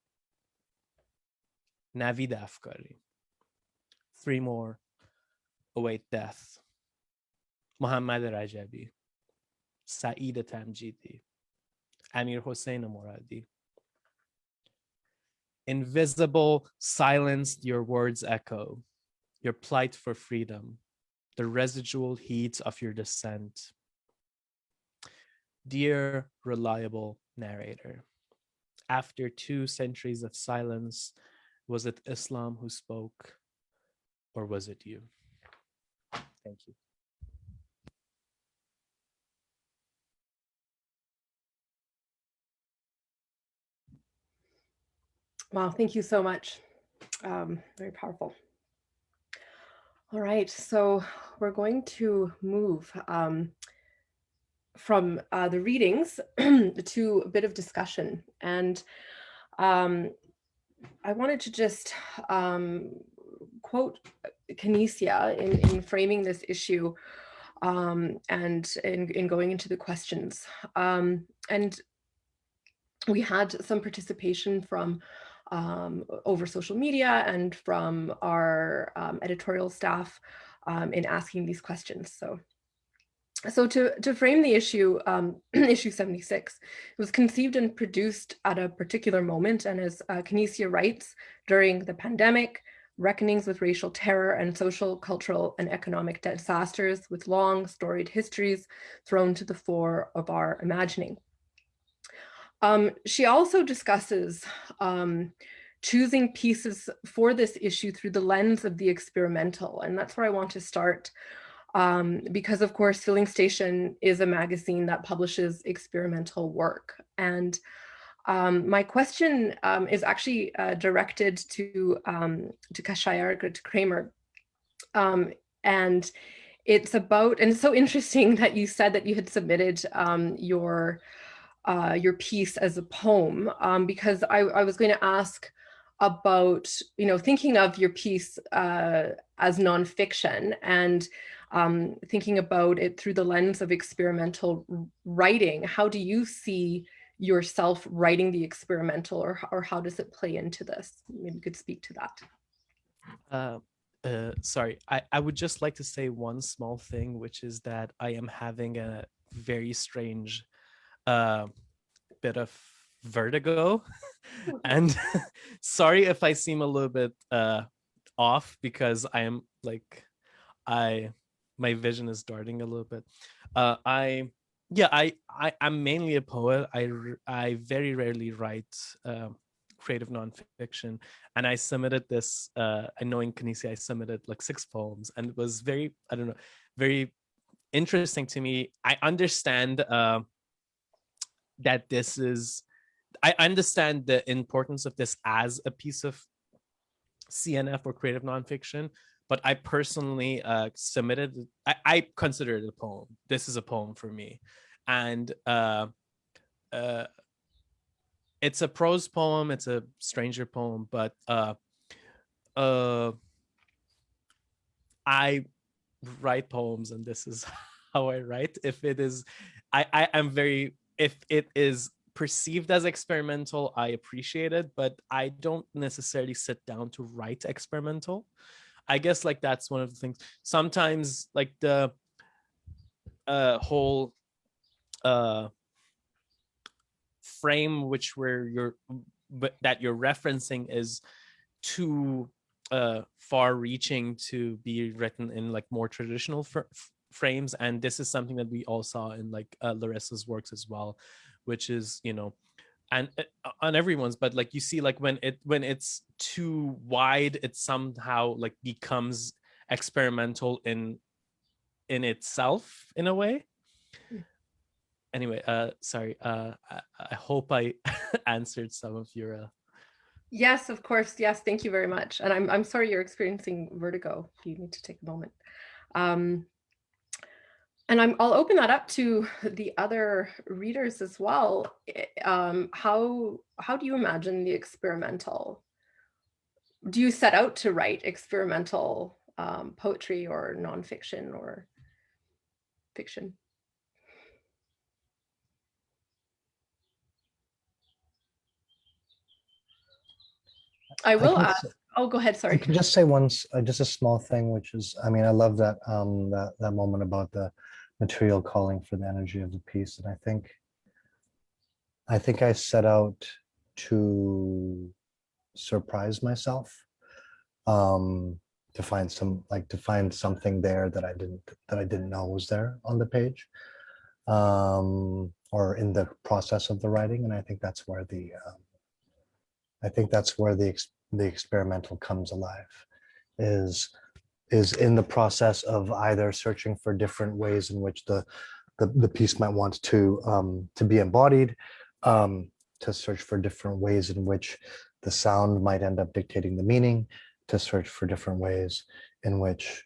Navid Afkari. 3 more await death. Muhammad Rajabi, Saeed Tamjidi, Amir Hossein Moradi. Invisible silenced your words echo, your plight for freedom, the residual heat of your dissent. Dear reliable narrator, after 2 centuries of silence, was it Islam who spoke, or was it you? Thank you. Wow, thank you so much. Very powerful. All right, so we're going to move from the readings to a bit of discussion. And I wanted to just quote Canisia in framing this issue and in going into the questions. And we had some participation from over social media and from our editorial staff in asking these questions. So to frame the issue, issue 76, it was conceived and produced at a particular moment, and as Canisia writes, during the pandemic, reckonings with racial terror and social, cultural, and economic disasters with long storied histories thrown to the fore of our imagining. She also discusses choosing pieces for this issue through the lens of the experimental, and that's where I want to start. Because of course, Filling Station is a magazine that publishes experimental work. And my question is actually directed to Khashayar, to Kramer. And it's about, and it's so interesting that you said that you had submitted your piece as a poem, because I was going to ask about, thinking of your piece as nonfiction and thinking about it through the lens of experimental writing. How do you see yourself writing the experimental, or how does it play into this? Maybe you could speak to that. sorry, I would just like to say one small thing, which is that I am having a very strange bit of vertigo. And sorry if I seem a little bit off, because I am like, my vision is darting a little bit. I'm mainly a poet. I very rarely write creative nonfiction, and I submitted this. I know in Canisia I submitted like 6 poems, and it was very, I don't know, very interesting to me. I understand that this is. I understand the importance of this as a piece of CNF or creative nonfiction, but I personally submitted. I consider it a poem. This is a poem for me, and it's a prose poem. It's a stranger poem, but I write poems, and this is how I write. If it is, I am very. If it is perceived as experimental, I appreciate it, but I don't necessarily sit down to write experimental. I guess like that's one of the things. Sometimes like the whole frame that you're referencing is too far reaching to be written in like more traditional frames, and this is something that we all saw in like Larissa's works as well, which is, you know, and on everyone's, but like you see like when it's too wide, it somehow like becomes experimental in itself in a way. Anyway, sorry, I hope I answered some of your Yes, of course. Yes, thank you very much. And I'm sorry you're experiencing vertigo. You need to take a moment. And I'll open that up to the other readers as well. How do you imagine the experimental? Do you set out to write experimental poetry or nonfiction or fiction? I will ask. Oh, go ahead. Sorry. I can just say once, just a small thing, which is, I mean, I love that that moment about the material calling for the energy of the piece, and I think I set out to surprise myself, to find something there that I didn't know was there on the page, or in the process of the writing, and I think that's where the experimental comes alive, is in the process of either searching for different ways in which the piece might want to be embodied, to search for different ways in which the sound might end up dictating the meaning, to search for different ways in which,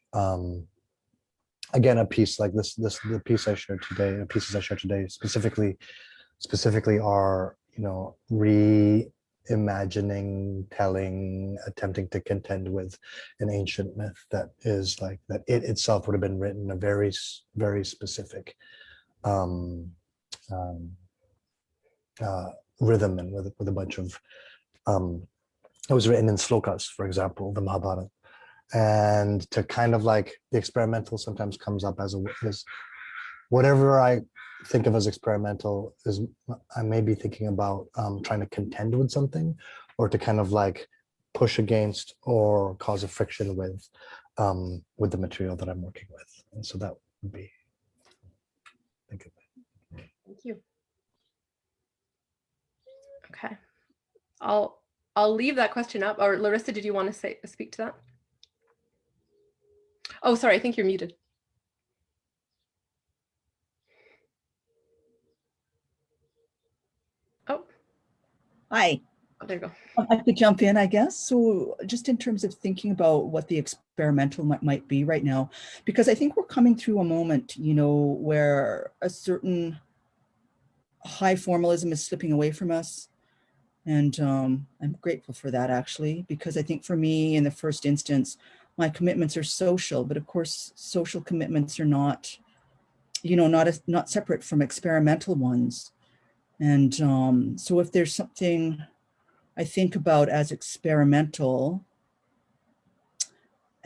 again, a piece like this, the piece I shared today, the pieces I shared today specifically are, you know, reimagining, telling, attempting to contend with an ancient myth that is like that it itself would have been written in a very, very specific rhythm, and with a bunch of it was written in slokas, for example, the Mahabharata. And to kind of like, the experimental sometimes comes up as whatever I think of as experimental is, I may be thinking about trying to contend with something, or to kind of like push against or cause a friction with the material that I'm working with. And so that would be, think of it. Thank you. Okay, I'll leave that question up. Or Larissa, did you want to speak to that? Oh, sorry, I think you're muted. Oh. Hi. Oh, there you go. I could jump in, I guess. So just in terms of thinking about what the experimental might be right now, because I think we're coming through a moment, you know, where a certain high formalism is slipping away from us. And I'm grateful for that, actually, because I think for me, in the first instance, my commitments are social, but of course, social commitments are not, you know, not separate from experimental ones. And so if there's something I think about as experimental,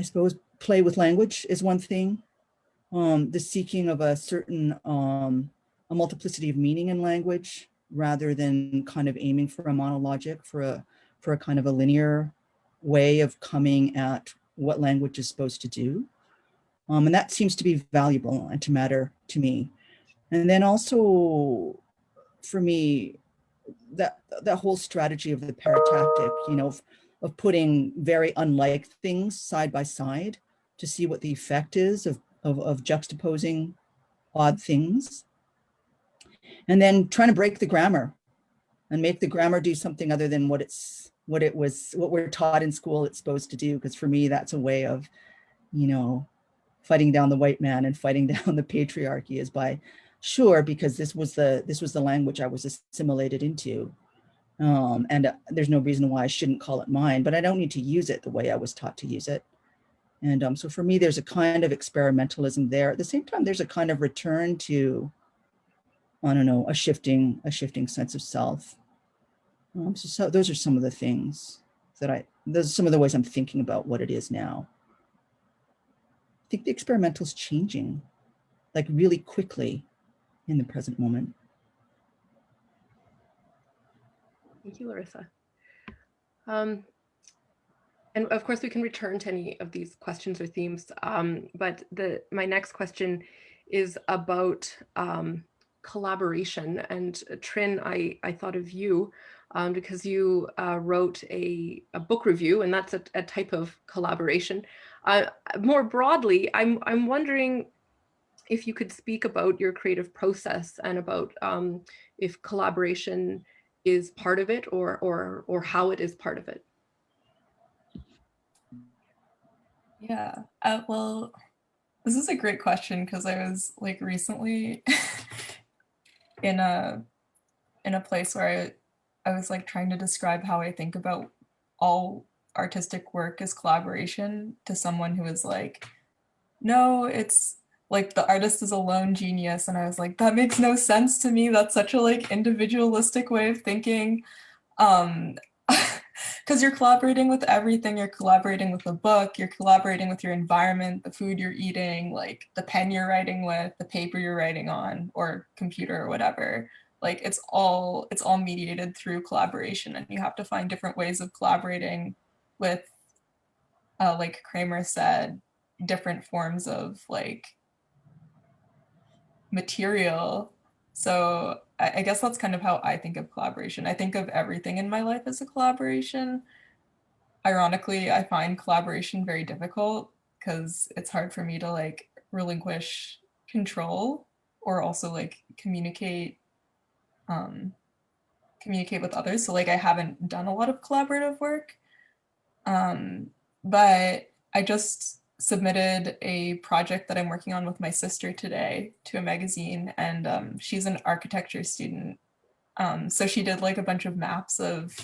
I suppose play with language is one thing. The seeking of a certain, a multiplicity of meaning in language, rather than kind of aiming for a monologic, for a kind of a linear way of coming at what language is supposed to do. And that seems to be valuable and to matter to me. And then also for me, that whole strategy of the paratactic, you know, of putting very unlike things side by side to see what the effect is of juxtaposing odd things. And then trying to break the grammar and make the grammar do something other than what we're taught in school it's supposed to do. Because for me, that's a way of, you know, fighting down the white man and fighting down the patriarchy, is by, sure, because this was the language I was assimilated into. And there's no reason why I shouldn't call it mine, but I don't need to use it the way I was taught to use it. And so for me, there's a kind of experimentalism there. At the same time, there's a kind of return to, I don't know, a shifting sense of self. So those are some of the things that those are some of the ways I'm thinking about what it is now. I think the experimental is changing, like really quickly in the present moment. Thank you, Larissa. And of course, we can return to any of these questions or themes, but my next question is about collaboration. And Trynne, I thought of you because you wrote a book review, and that's a type of collaboration. More broadly, I'm wondering if you could speak about your creative process and about if collaboration is part of it, or how it is part of it. Yeah, well, this is a great question because I was like recently in a place where I was like trying to describe how I think about all artistic work as collaboration to someone who was like, no, it's like the artist is a lone genius. And I was like, that makes no sense to me. That's such a like individualistic way of thinking. Because you're collaborating with everything. You're collaborating with the book, you're collaborating with your environment, the food you're eating, like the pen you're writing with, the paper you're writing on, or computer or whatever. Like it's all mediated through collaboration, and you have to find different ways of collaborating with, like Kramer said, different forms of like material. So I guess that's kind of how I think of collaboration. I think of everything in my life as a collaboration. Ironically, I find collaboration very difficult because it's hard for me to like relinquish control or also like communicate with others. So like I haven't done a lot of collaborative work, but I just submitted a project that I'm working on with my sister today to a magazine, and she's an architecture student. So she did like a bunch of maps of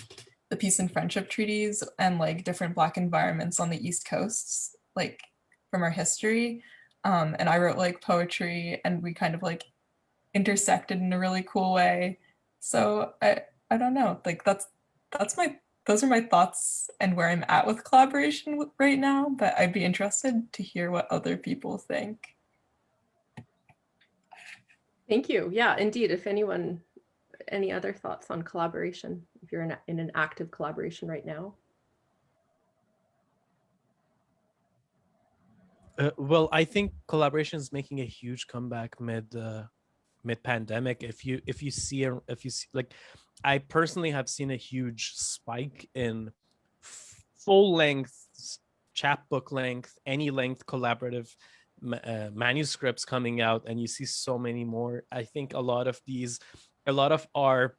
the peace and friendship treaties and like different Black environments on the East Coast, like from our history. And I wrote like poetry, and we kind of like intersected in a really cool way. So I don't know, like those are my thoughts and where I'm at with collaboration right now, but I'd be interested to hear what other people think. Thank you. Yeah, indeed. If anyone, any other thoughts on collaboration, if you're in an active collaboration right now? Well, I think collaboration is making a huge comeback mid pandemic. If you see like, I personally have seen a huge spike in full length, chapbook length, any length collaborative manuscripts coming out, and you see so many more. I think a lot of our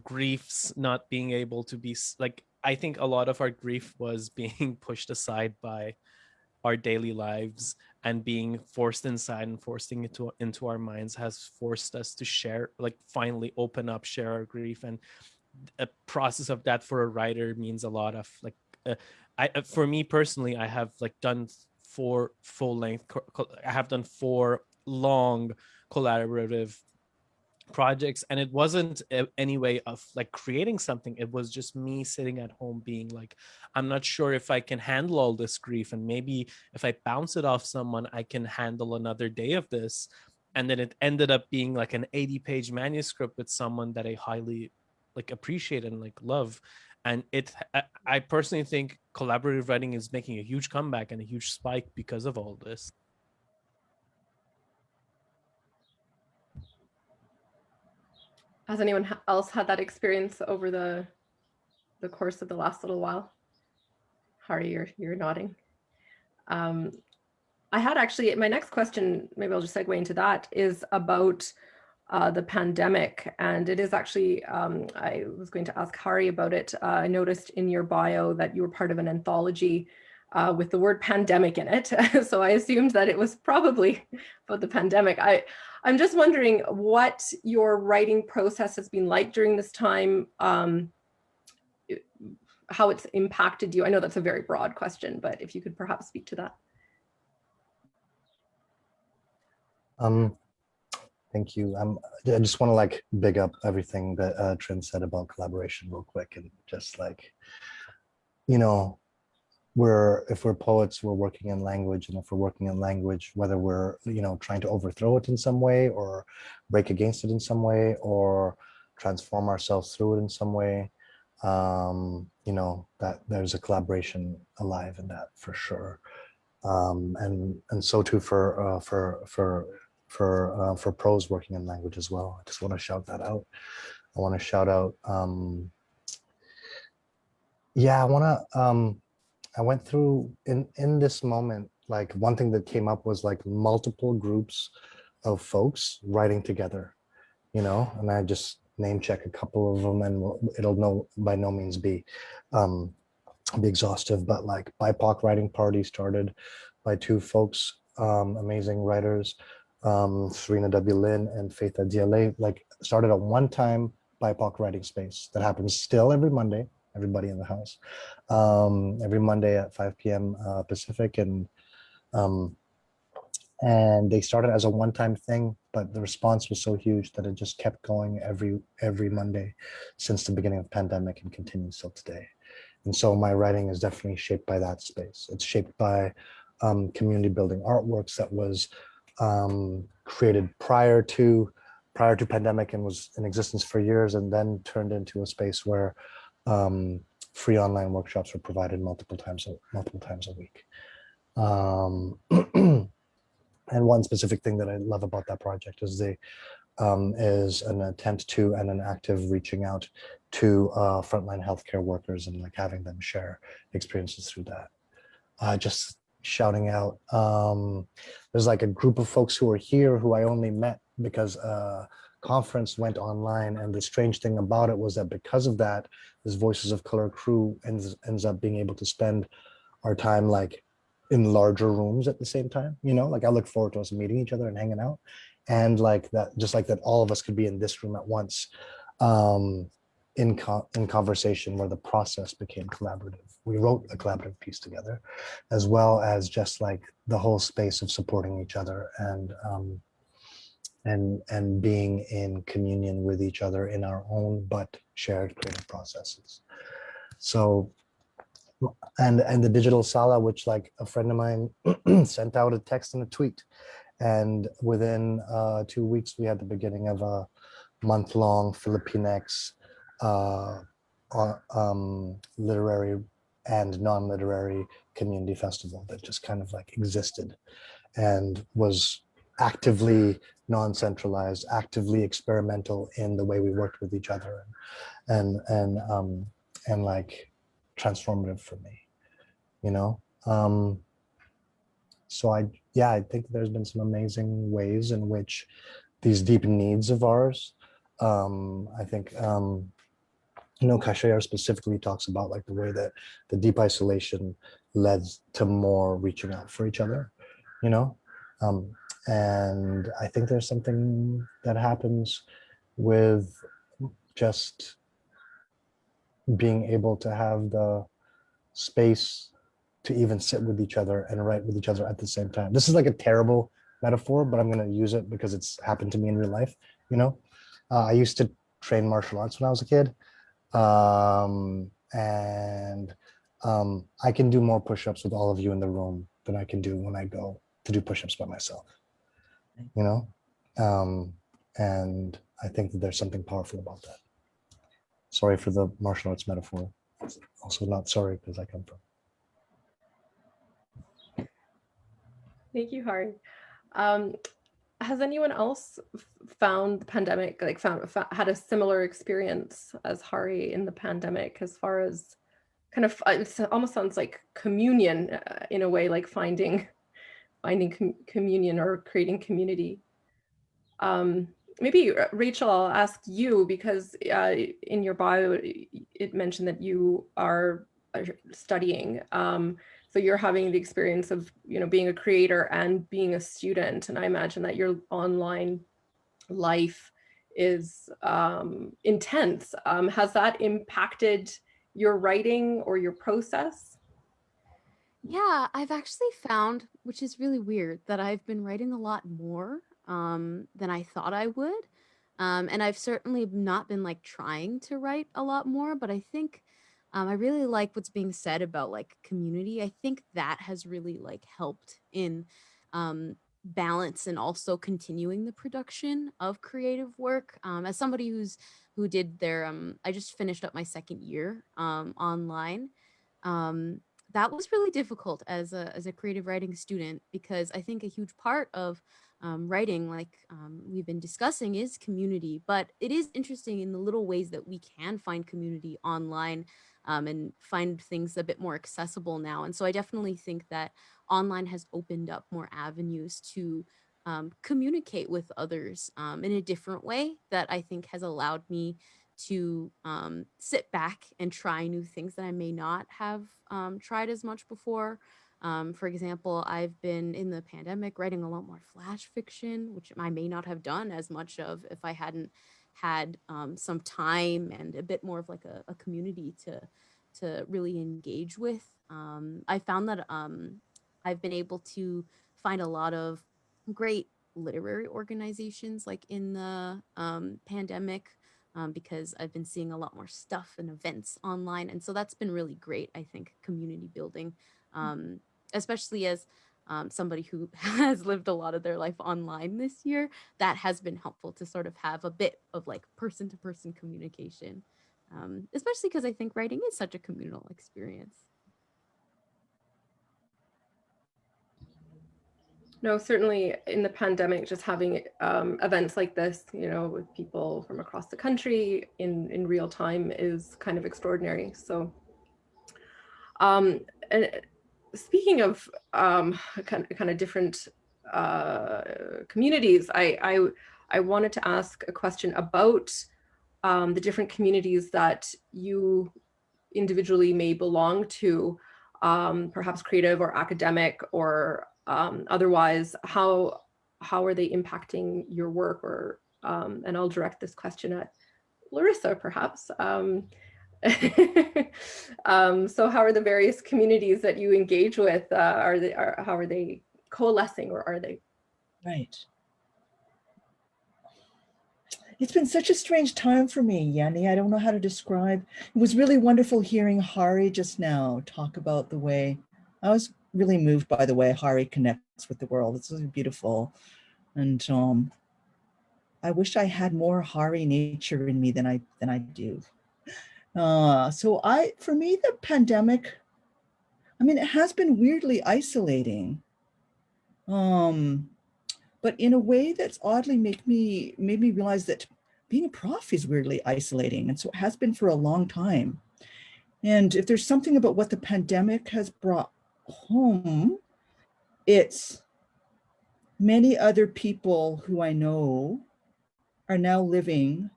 griefs not being able to be like, I think a lot of our grief was being pushed aside by our daily lives, and being forced inside and forcing it into our minds has forced us to share, like finally open up, share our grief. And a process of that for a writer means a lot of like, for me personally, I have like done 4 full length, I have done 4 long collaborative projects, and it wasn't any way of like creating something. It was just me sitting at home being like, I'm not sure if I can handle all this grief, and maybe if I bounce it off someone, I can handle another day of this. And then it ended up being like an 80-page manuscript with someone that I highly like appreciate and like love. And I personally think collaborative writing is making a huge comeback and a huge spike because of all this. Has anyone else had that experience over the course of the last little while? Hari, you're nodding. I had actually, my next question, maybe I'll just segue into that, is about the pandemic. And it is actually, I was going to ask Hari about it. I noticed in your bio that you were part of an anthology with the word pandemic in it. So I assumed that it was probably about the pandemic. I'm just wondering what your writing process has been like during this time, how it's impacted you. I know that's a very broad question, but if you could perhaps speak to that. Thank you. I just want to like big up everything that Trynne said about collaboration real quick, and just like, you know, if we're poets, we're working in language, and if we're working in language, whether we're, you know, trying to overthrow it in some way or break against it in some way or transform ourselves through it in some way, you know, that there's a collaboration alive in that for sure. And so too for prose working in language as well. I just want to shout that out. I want to shout out, yeah, I went through in this moment, like one thing that came up was like multiple groups of folks writing together, you know, and I just name check a couple of them, and it'll by no means be exhaustive, but like BIPOC writing party started by two folks, amazing writers, Serena W. Lin and Faith Adiale, like started a one-time BIPOC writing space that happens still every Monday, everybody in the house, every Monday at 5 p.m. Pacific. And they started as a one-time thing, but the response was so huge that it just kept going every Monday since the beginning of the pandemic and continues till today. And so my writing is definitely shaped by that space. It's shaped by community building artworks that was created prior to pandemic and was in existence for years, and then turned into a space where free online workshops were provided multiple times a week. And one specific thing that I love about that project is is an attempt to and an active reaching out to frontline healthcare workers and like having them share experiences through that. Just shouting out, there's like a group of folks who are here who I only met because conference went online, and the strange thing about it was that because of that, this Voices of Color crew ends up being able to spend our time like in larger rooms at the same time, you know, like I look forward to us meeting each other and hanging out, and like that, just like that all of us could be in this room at once, in conversation where the process became collaborative. We wrote a collaborative piece together, as well as just like the whole space of supporting each other and being in communion with each other in our own but shared creative processes. So, and the digital sala, which like a friend of mine sent out a text and a tweet, and within 2 weeks we had the beginning of a month-long Filipinx literary and non-literary community festival that just kind of like existed and was actively non-centralized, actively experimental in the way we worked with each other, and like transformative for me, you know. So I think there's been some amazing ways in which these deep needs of ours, I think, you know, Khashayar specifically talks about like the way that the deep isolation led to more reaching out for each other, you know. And I think there's something that happens with just being able to have the space to even sit with each other and write with each other at the same time. This is like a terrible metaphor, but I'm going to use it because it's happened to me in real life, you know. I used to train martial arts when I was a kid. And I can do more push-ups with all of you in the room than I can do when I go to do push-ups by myself, you know? And I think that there's something powerful about that. Sorry for the martial arts metaphor. Also not sorry because I come from. Thank you, Hari. Has anyone else found the pandemic, like had a similar experience as Hari in the pandemic, as far as kind of, it almost sounds like communion in a way, like finding communion or creating community. Maybe Rachel, I'll ask you, because in your bio, it mentioned that you are studying. So you're having the experience of, being a creator and being a student. And I imagine that your online life is intense. Has that impacted your writing or your process? Yeah, I've actually found, which is really weird, that I've been writing a lot more than I thought I would. And I've certainly not been like trying to write a lot more, but I think I really like what's being said about like community. I think that has really like helped in balance and also continuing the production of creative work. As somebody who did their I just finished up my second year online. That was really difficult as a creative writing student, because I think a huge part of writing, like we've been discussing, is community. But it is interesting in the little ways that we can find community online and find things a bit more accessible now. And so I definitely think that online has opened up more avenues to communicate with others in a different way that I think has allowed me to sit back and try new things that I may not have tried as much before. For example, I've been in the pandemic writing a lot more flash fiction, which I may not have done as much of if I hadn't had some time and a bit more of like a community to really engage with. I found that I've been able to find a lot of great literary organizations like in the pandemic, because I've been seeing a lot more stuff and events online. And so that's been really great, I think, community building, especially as somebody who has lived a lot of their life online this year. That has been helpful to sort of have a bit of like person-to-person communication, especially because I think writing is such a communal experience. No, certainly in the pandemic, just having events like this, with people from across the country in real time is kind of extraordinary. So, and speaking of kind of different communities, I wanted to ask a question about the different communities that you individually may belong to, perhaps creative or academic or otherwise. How are they impacting your work? Or and I'll direct this question at Larissa, perhaps. So how are the various communities that you engage with, how are they coalescing, or are they? Right. It's been such a strange time for me, Yanni. I don't know how to describe. It was really wonderful hearing Hari just now talk about the way, I was really moved by the way Hari connects with the world. It's really beautiful. And I wish I had more Hari nature in me than I do. So for me, the pandemic, I mean, it has been weirdly isolating. But in a way that's oddly made me realize that being a prof is weirdly isolating. And so it has been for a long time. And if there's something about what the pandemic has brought home, it's many other people who I know are now living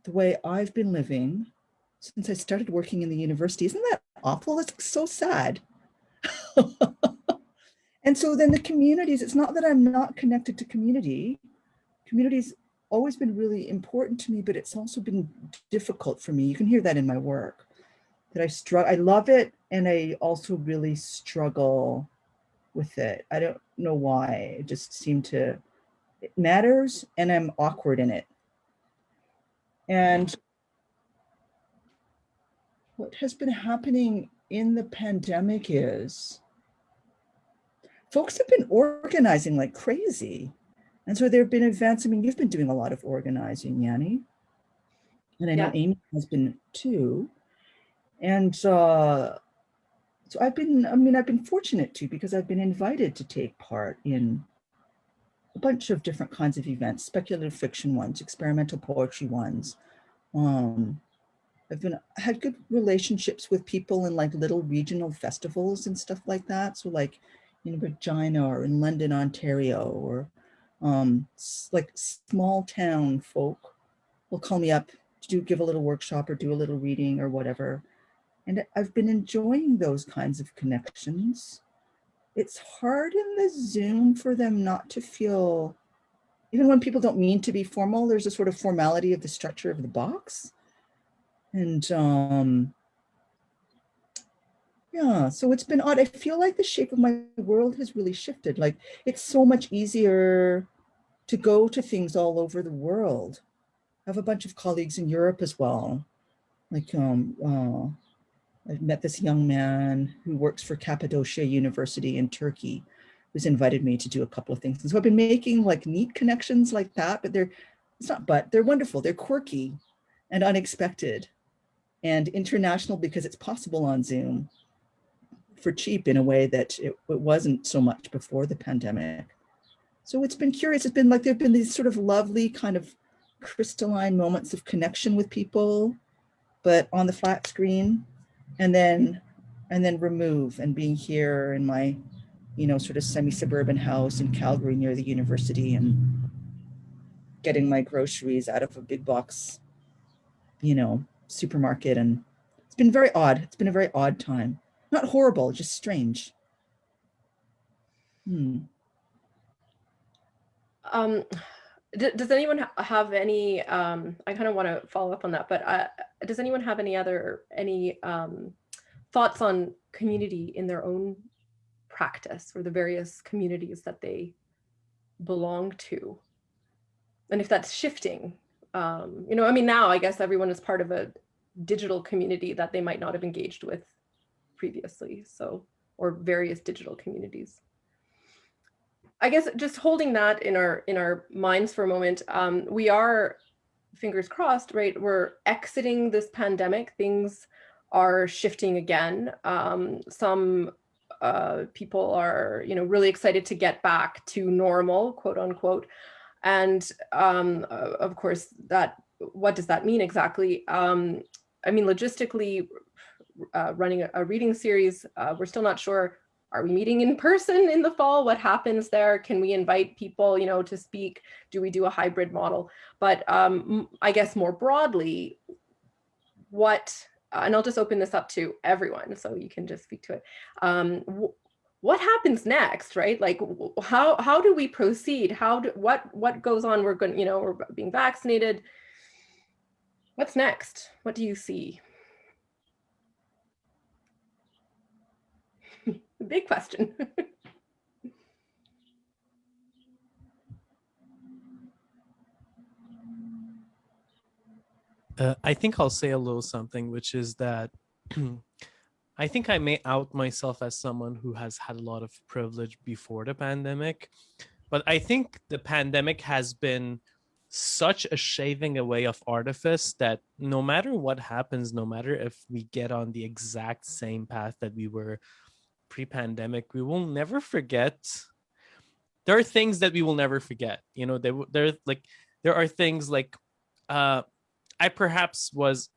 the way I've been living since I started working in the university. Isn't that awful? That's so sad. And so then the communities, it's not that I'm not connected to community. Community's always been really important to me, but it's also been difficult for me. You can hear that in my work, that I love it, and I also really struggle with it. I don't know why. It just seemed to, it matters, and I'm awkward in it. And what has been happening in the pandemic is folks have been organizing like crazy. And so there have been events. I mean, you've been doing a lot of organizing, Yanni. And I know Yeah. Amy has been too. And so I've been fortunate too, because I've been invited to take part in a bunch of different kinds of events, speculative fiction ones, experimental poetry ones. I've had good relationships with people in like little regional festivals and stuff like that. So like in Regina or in London, Ontario, or like small town folk will call me up to give a little workshop or do a little reading or whatever. And I've been enjoying those kinds of connections. It's hard in the Zoom for them not to feel, even when people don't mean to be formal, there's a sort of formality of the structure of the box. And yeah, so it's been odd. I feel like the shape of my world has really shifted. Like it's so much easier to go to things all over the world. I have a bunch of colleagues in Europe as well. Like I've met this young man who works for Cappadocia University in Turkey, who's invited me to do a couple of things. And so I've been making like neat connections like that, but they're wonderful. They're quirky and unexpected and international because it's possible on Zoom for cheap in a way that it wasn't so much before the pandemic. So it's been curious. It's been like, there've been these sort of lovely kind of crystalline moments of connection with people, but on the flat screen, and then remove, and being here in my, sort of semi-suburban house in Calgary near the university, and getting my groceries out of a big box, supermarket. And it's been very odd. It's been a very odd time. Not horrible, just strange. Does anyone have any, I kind of want to follow up on that, but does anyone have any thoughts on community in their own practice, or the various communities that they belong to? And if that's shifting, now I guess everyone is part of a digital community that they might not have engaged with previously, or various digital communities. I guess just holding that in our minds for a moment, we are, fingers crossed, right? We're exiting this pandemic. Things are shifting again. Some people are, really excited to get back to normal, quote unquote. And of course, what does that mean exactly? Logistically, running a reading series, we're still not sure. Are we meeting in person in the fall? What happens there? Can we invite people, to speak? Do we do a hybrid model? But I guess more broadly, and I'll just open this up to everyone so you can just speak to it. What happens next, right? Like, how do we proceed? What goes on? We're going, we're being vaccinated. What's next? What do you see? Big question. I think I'll say a little something, which is that I think I may out myself as someone who has had a lot of privilege before the pandemic, but I think the pandemic has been such a shaving away of artifice that no matter what happens, no matter if we get on the exact same path that we were pre-pandemic, we will never forget. There are things that we will never forget. There are things like I perhaps was,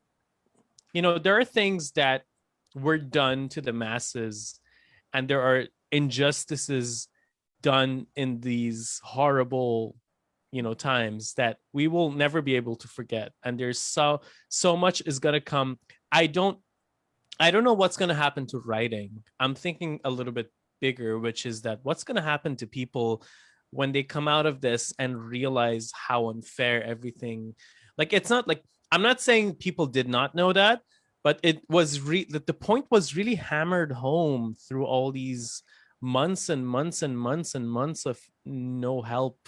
there are things that were done to the masses, and there are injustices done in these horrible, times that we will never be able to forget. And there's so much is gonna come. I don't know what's gonna happen to writing. I'm thinking a little bit bigger, which is that what's gonna happen to people when they come out of this and realize how unfair everything. Like, it's not like, I'm not saying people did not know that, but it was the point was really hammered home through all these months and months and months and months of no help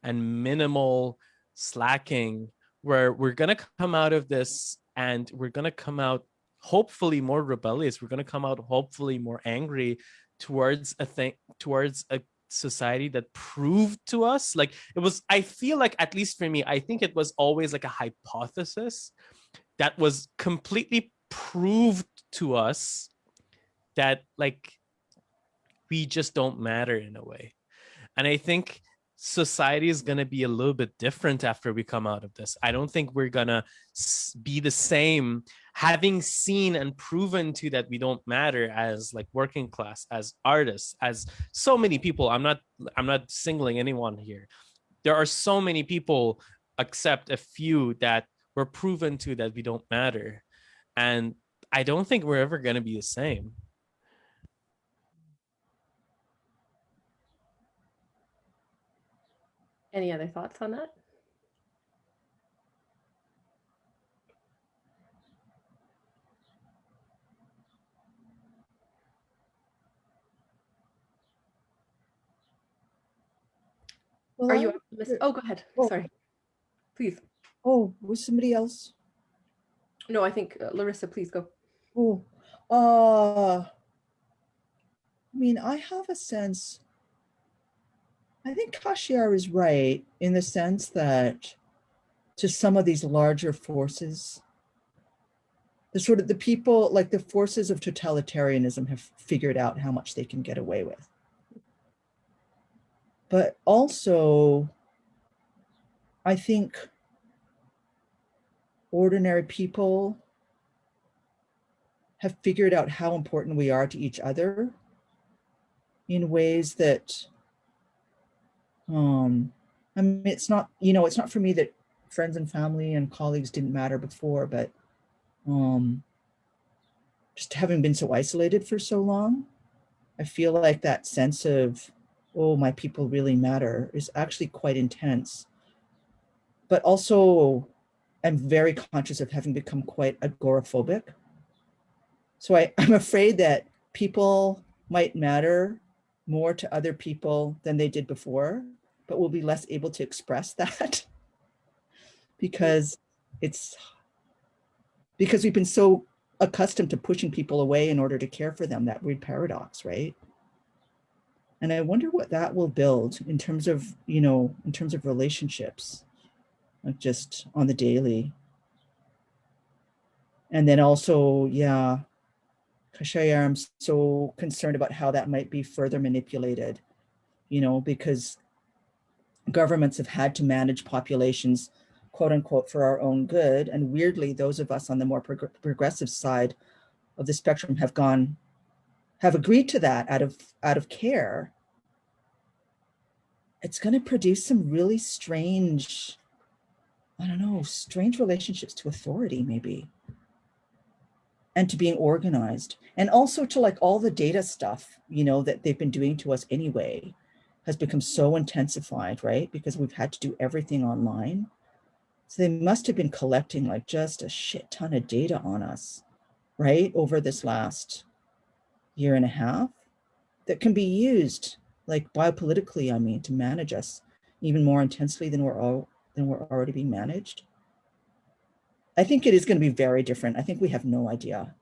and minimal slacking where we're going to come out of this and we're going to come out hopefully more rebellious. We're going to come out hopefully more angry towards a society that proved to us, like it was, I feel like, at least for me, I think it was always like a hypothesis that was completely proved to us that like we just don't matter in a way. And I think society is going to be a little bit different after we come out of this. I don't think we're going to be the same, having seen and proven to that we don't matter as like working class, as artists, as so many people. I'm not singling anyone here. There are so many people, except a few, that were proven to that we don't matter. And I don't think we're ever going to be the same. Any other thoughts on that? Well, Are you optimistic? Oh, go ahead. Oh. Sorry. Please. Oh, was somebody else? No, I think Larissa, please go. Oh, I mean, I have a sense, I think Khashayar is right in the sense that to some of these larger forces, the people, like the forces of totalitarianism have figured out how much they can get away with. But also, I think ordinary people have figured out how important we are to each other in ways that, I mean, it's not, it's not for me that friends and family and colleagues didn't matter before, but just having been so isolated for so long, I feel like that sense of, oh, my people really matter is actually quite intense. But also, I'm very conscious of having become quite agoraphobic. So I'm afraid that people might matter more to other people than they did before, but will be less able to express that because we've been so accustomed to pushing people away in order to care for them, that weird paradox, right? And I wonder what that will build in terms of, in terms of relationships, like just on the daily. And then also, yeah, Khashayar, I'm so concerned about how that might be further manipulated, because governments have had to manage populations, quote unquote, for our own good. And weirdly, those of us on the more progressive side of the spectrum have agreed to that out of care. It's going to produce some really strange, I don't know, strange relationships to authority, maybe, and to being organized, and also to like all the data stuff, that they've been doing to us anyway, has become so intensified, right? Because we've had to do everything online. So they must have been collecting like just a shit ton of data on us, right? Over this last year and a half that can be used like biopolitically, I mean, to manage us even more intensely than we're already being managed. I think it is going to be very different. I think we have no idea.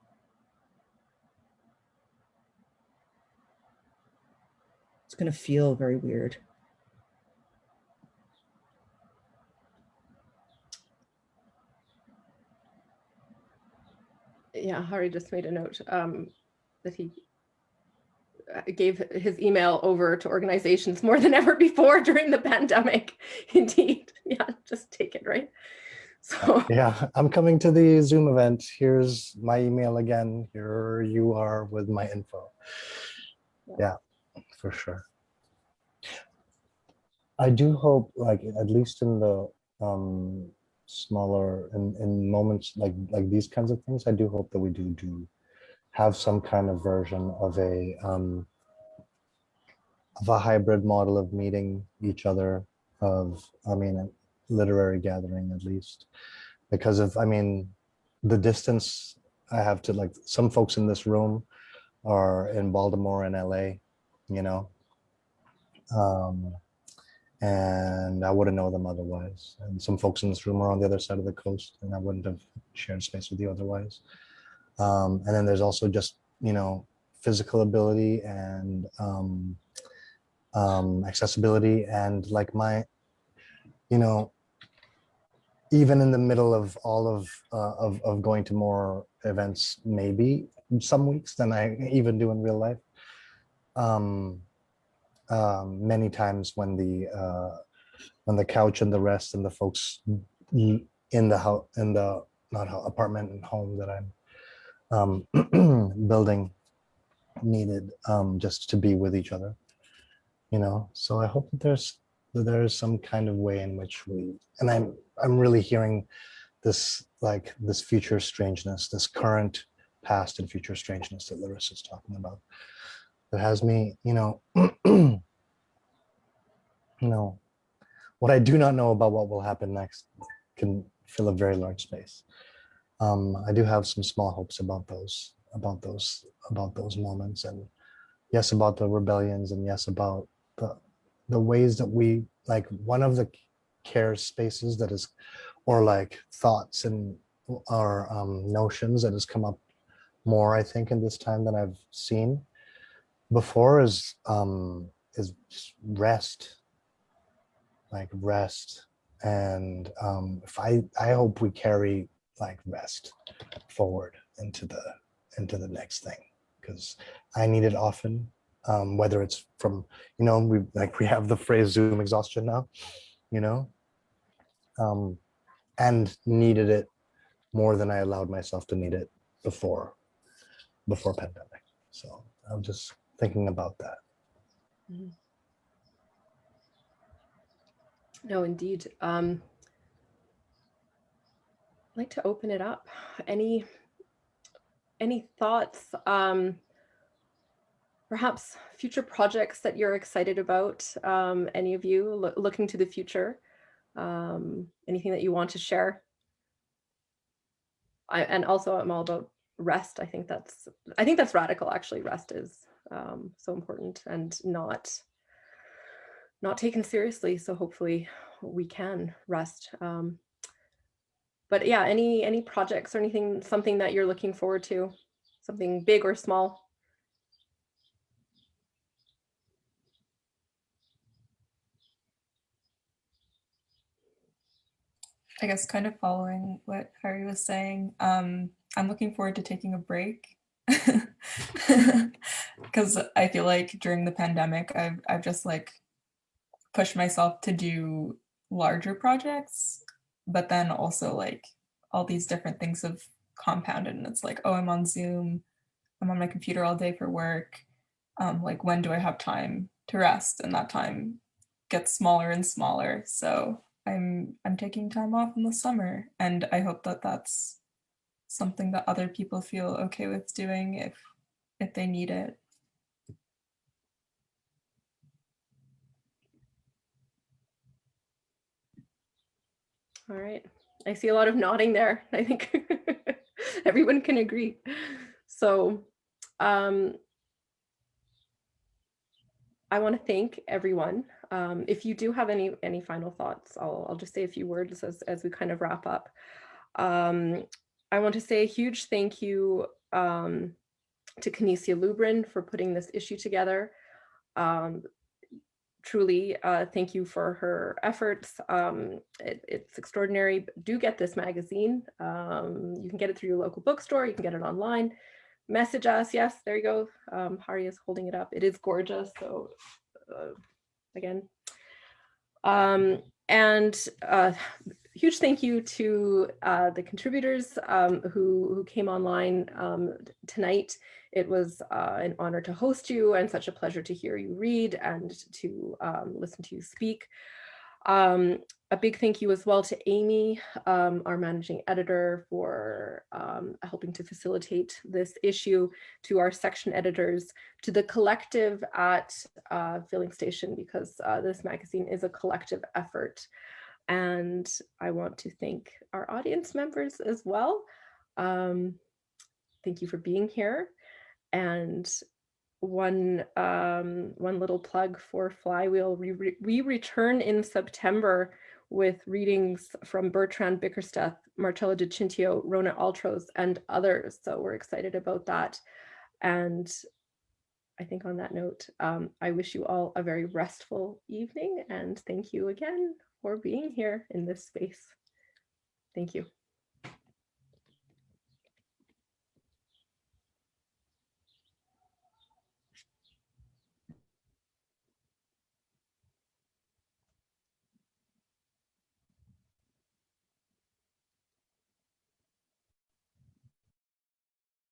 It's going to feel very weird. Yeah, Hari just made a note that he gave his email over to organizations more than ever before during the pandemic. Indeed. Yeah, just take it, right? So yeah, I'm coming to the Zoom event. Here's my email again. Here you are with my info. Yeah, for sure. I do hope, like, at least in the smaller, in moments like these kinds of things, I do hope that we do have some kind of version of a hybrid model of meeting each other, I mean, a literary gathering at least, because of, I mean, the distance I have to, like, some folks in this room are in Baltimore and LA, and I wouldn't know them otherwise. And some folks in this room are on the other side of the coast, and I wouldn't have shared space with you otherwise. And then there's also just, you know, physical ability and accessibility, and like my, you know, even in the middle of all of going to more events, maybe some weeks than I even do in real life. Many times when the couch and the rest and the folks in the house, in the apartment and home that I'm building needed just to be with each other, you know. So I hope that there's some kind of way in which we, and I'm really hearing this, like this future strangeness, this current, past, and future strangeness that Larissa's talking about, that has me, you know, you know, what I do not know about what will happen next can fill a very large space. I do have some small hopes about those moments, and yes, about the rebellions, and yes, about the ways that we, like, one of the care spaces that is, or like thoughts and or notions that has come up more, I think, in this time than I've seen before is rest, like rest. And if I hope we carry like rest forward into the next thing, because I need it often, whether it's from, you know, we have the phrase Zoom exhaustion now, you know, and needed it more than I allowed myself to need it before pandemic. So I'm just thinking about that. Mhm. No, indeed. I'd like to open it up. Any thoughts, perhaps future projects that you're excited about, any of you looking to the future, anything that you want to share? And also I'm all about rest. I think that's radical, actually. Rest is so important and not taken seriously. So hopefully we can rest. But yeah, any projects or anything, something that you're looking forward to, something big or small? I guess kind of following what Harry was saying, I'm looking forward to taking a break, because I feel like during the pandemic, I've just like pushed myself to do larger projects, but then also like all these different things have compounded, and it's like, oh, I'm on Zoom, I'm on my computer all day for work. Like, when do I have time to rest? And that time gets smaller and smaller. So I'm taking time off in the summer, and I hope that that's something that other people feel okay with doing if they need it. All right. I see a lot of nodding there. I think everyone can agree. So I want to thank everyone. If you do have any final thoughts, I'll just say a few words as we kind of wrap up. I want to say a huge thank you to Canisia Lubrin for putting this issue together. Truly, thank you for her efforts. It's extraordinary. Do get this magazine. You can get it through your local bookstore. You can get it online. Message us. Yes, there you go. Hari is holding it up. It is gorgeous. So again, and huge thank you to the contributors who came online tonight. It was an honor to host you and such a pleasure to hear you read and to listen to you speak. A big thank you as well to Amy, our managing editor, for helping to facilitate this issue, to our section editors, to the collective at Filling Station, because this magazine is a collective effort. And I want to thank our audience members as well. Thank you for being here. And one little plug for Flywheel. We return in September with readings from Bertrand Bickersteth, Marcello Di Cintio, Rona Altros, and others. So we're excited about that. And I think on that note, I wish you all a very restful evening, and thank you again for being here in this space. Thank you.